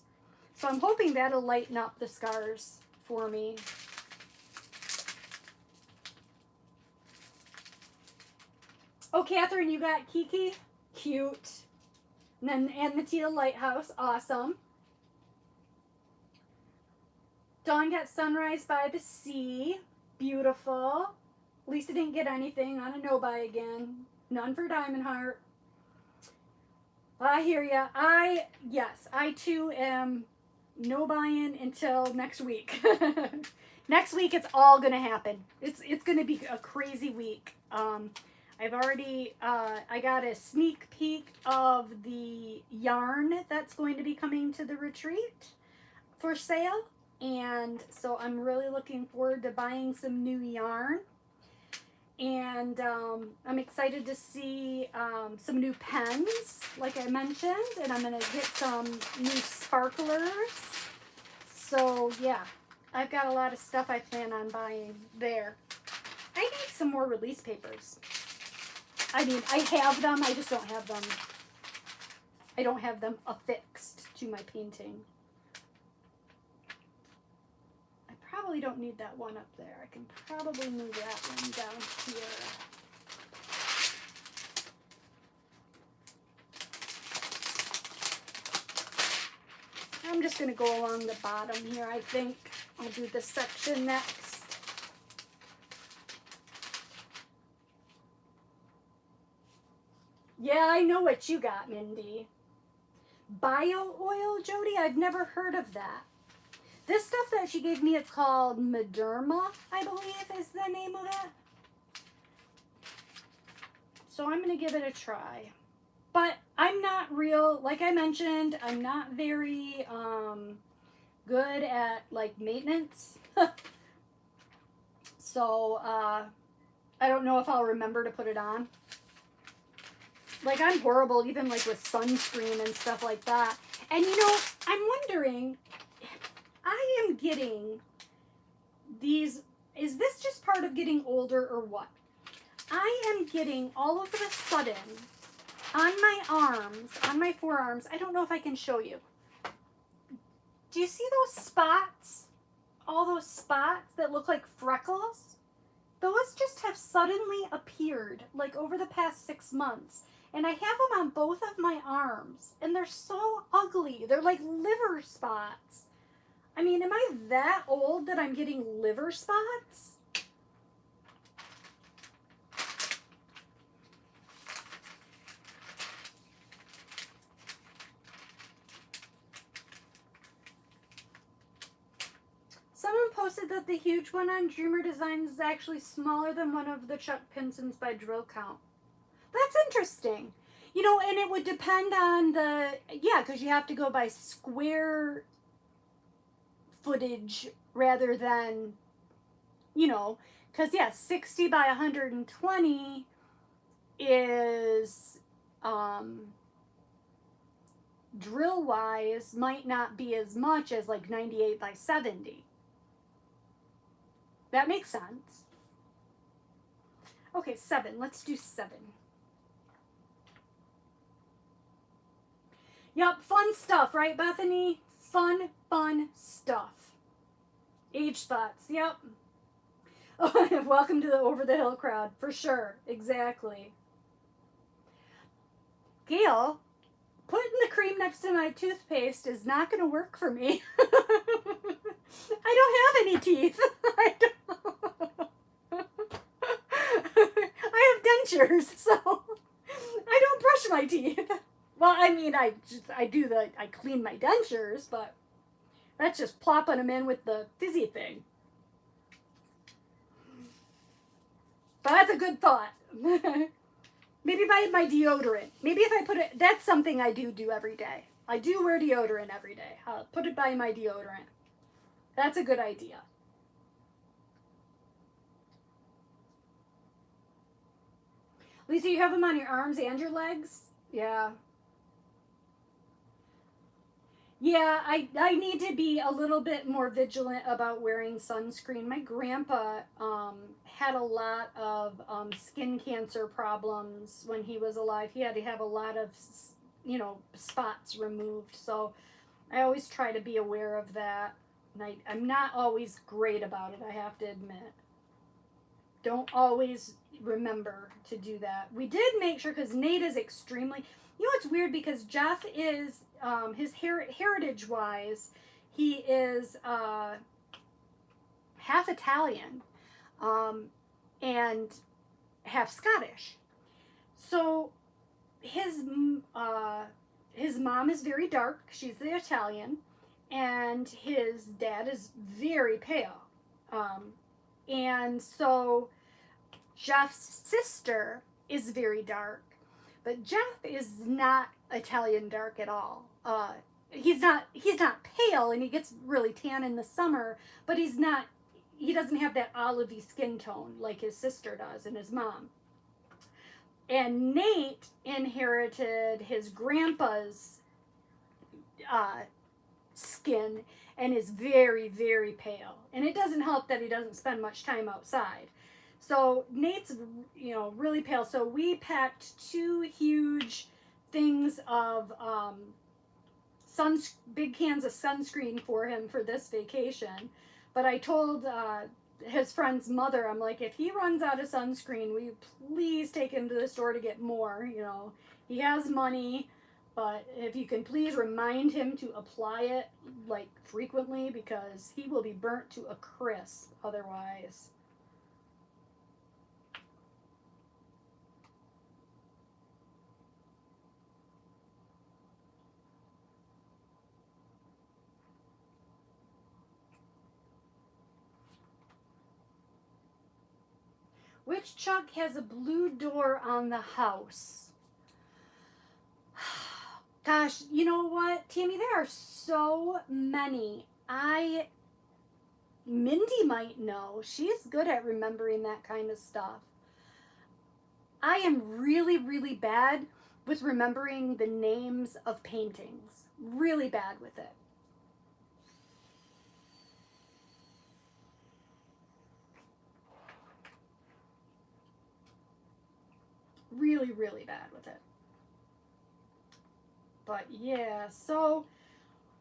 Speaker 1: So I'm hoping that'll lighten up the scars for me. Oh, Catherine, you got Kiki? Cute. And then Matita Lighthouse, awesome. Dawn got Sunrise by the Sea, beautiful. Lisa didn't get anything on a no-buy again. None for Diamond Heart. I hear ya. Yes, I too am no buying until next week. Next week, it's all gonna happen. It's gonna be a crazy week. I've already, I got a sneak peek of the yarn that's going to be coming to the retreat for sale. And so I'm really looking forward to buying some new yarn. And I'm excited to see some new pens, like I mentioned. And I'm going to get some new sparklers. So yeah, I've got a lot of stuff I plan on buying there. I need some more release papers. I mean, I have them, I just don't have them. I don't have them affixed to my painting. I probably don't need that one up there. I can probably move that one down here. I'm just going to go along the bottom here, I think. I'll do this section next. Yeah, I know what you got, Mindy. Bio oil, Jody? I've never heard of that. This stuff that she gave me, it's called Mederma, I believe is the name of it. So I'm going to give it a try. But I'm not real, like I mentioned, I'm not very good at like maintenance. So I don't know if I'll remember to put it on. Like, I'm horrible even like with sunscreen and stuff like that. And you know, I'm wondering, I am getting these, is this just part of getting older or what? I am getting all of a sudden on my arms, on my forearms, I don't know if I can show you. Do you see those spots? those spots that look like freckles, those just have suddenly appeared like over the past 6 months. And I have them on both of my arms, and they're so ugly. They're like liver spots. I mean, am I that old that I'm getting liver spots? Someone posted that the huge one on Dreamer Designs is actually smaller than one of the Chuck Pinsons by drill count. That's interesting. You know, and it would depend on the, yeah, because you have to go by square footage rather than, you know, because, yeah, 60 by 120 is, drill-wise, might not be as much as, like, 98 by 70. That makes sense. Okay, 7. Let's do 7. Yep, fun stuff, right, Bethany? Fun stuff. Age spots, yep. Welcome to the Over the Hill crowd, for sure. Exactly. Gail, putting the cream next to my toothpaste is not going to work for me. I don't have any teeth. I have dentures, so I don't brush my teeth. Well, I mean, I clean my dentures, but that's just plopping them in with the fizzy thing. But that's a good thought. Maybe buy my deodorant. Maybe if I put it, that's something I do every day. I do wear deodorant every day. I'll put it by my deodorant. That's a good idea. Lisa, you have them on your arms and your legs? Yeah. Yeah, I need to be a little bit more vigilant about wearing sunscreen. My grandpa had a lot of skin cancer problems when he was alive. He had to have a lot of, you know, spots removed. So I always try to be aware of that. And I'm not always great about it, I have to admit. Don't always remember to do that. We did make sure, because Nate is extremely, you know, it's weird because Jeff is, his heritage wise, he is half Italian and half Scottish. So his mom is very dark. She's the Italian, and his dad is very pale. And so Jeff's sister is very dark, but Jeff is not Italian dark at all. He's not pale, and he gets really tan in the summer, but he doesn't have that olivey skin tone like his sister does and his mom. And Nate inherited his grandpa's skin and is very, very pale. And it doesn't help that he doesn't spend much time outside. So Nate's, you know, really pale. So we packed 2 huge things of big cans of sunscreen for him for this vacation. But I told his friend's mother, I'm like, if he runs out of sunscreen, will you please take him to the store to get more? You know, he has money, but if you can please remind him to apply it like frequently, because he will be burnt to a crisp otherwise. Which Chuck has a blue door on the house? Gosh, you know what, Tammy? There are so many. Mindy might know. She's good at remembering that kind of stuff. I am really, really bad with remembering the names of paintings. Really bad with it. Really, really bad with it. But yeah, so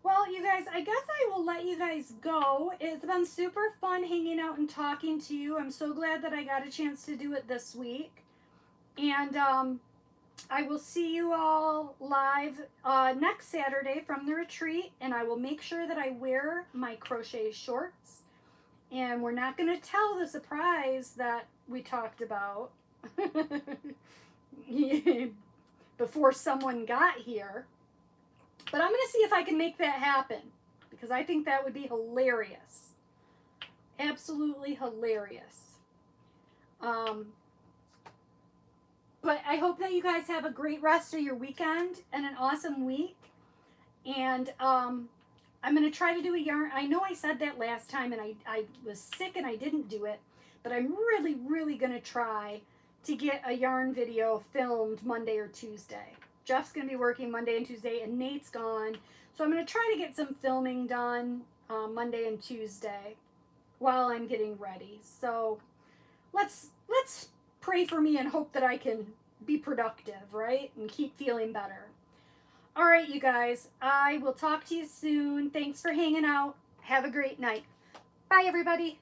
Speaker 1: Well, you guys, I guess I will let you guys go. It's been super fun hanging out and talking to you. I'm so glad that I got a chance to do it this week. And I will see you all live next Saturday from the retreat. And I will make sure that I wear my crochet shorts. And we're not going to tell the surprise that we talked about before someone got here. But I'm going to see if I can make that happen, because I think that would be hilarious. Absolutely hilarious. But I hope that you guys have a great rest of your weekend and an awesome week. And I'm going to try to do a yarn. I know I said that last time and I was sick and I didn't do it. But I'm really, really going to try to get a yarn video filmed Monday or Tuesday. Jeff's going to be working Monday and Tuesday, and Nate's gone. So I'm going to try to get some filming done Monday and Tuesday while I'm getting ready. So let's pray for me and hope that I can be productive, right? And keep feeling better. All right, you guys. I will talk to you soon. Thanks for hanging out. Have a great night. Bye, everybody.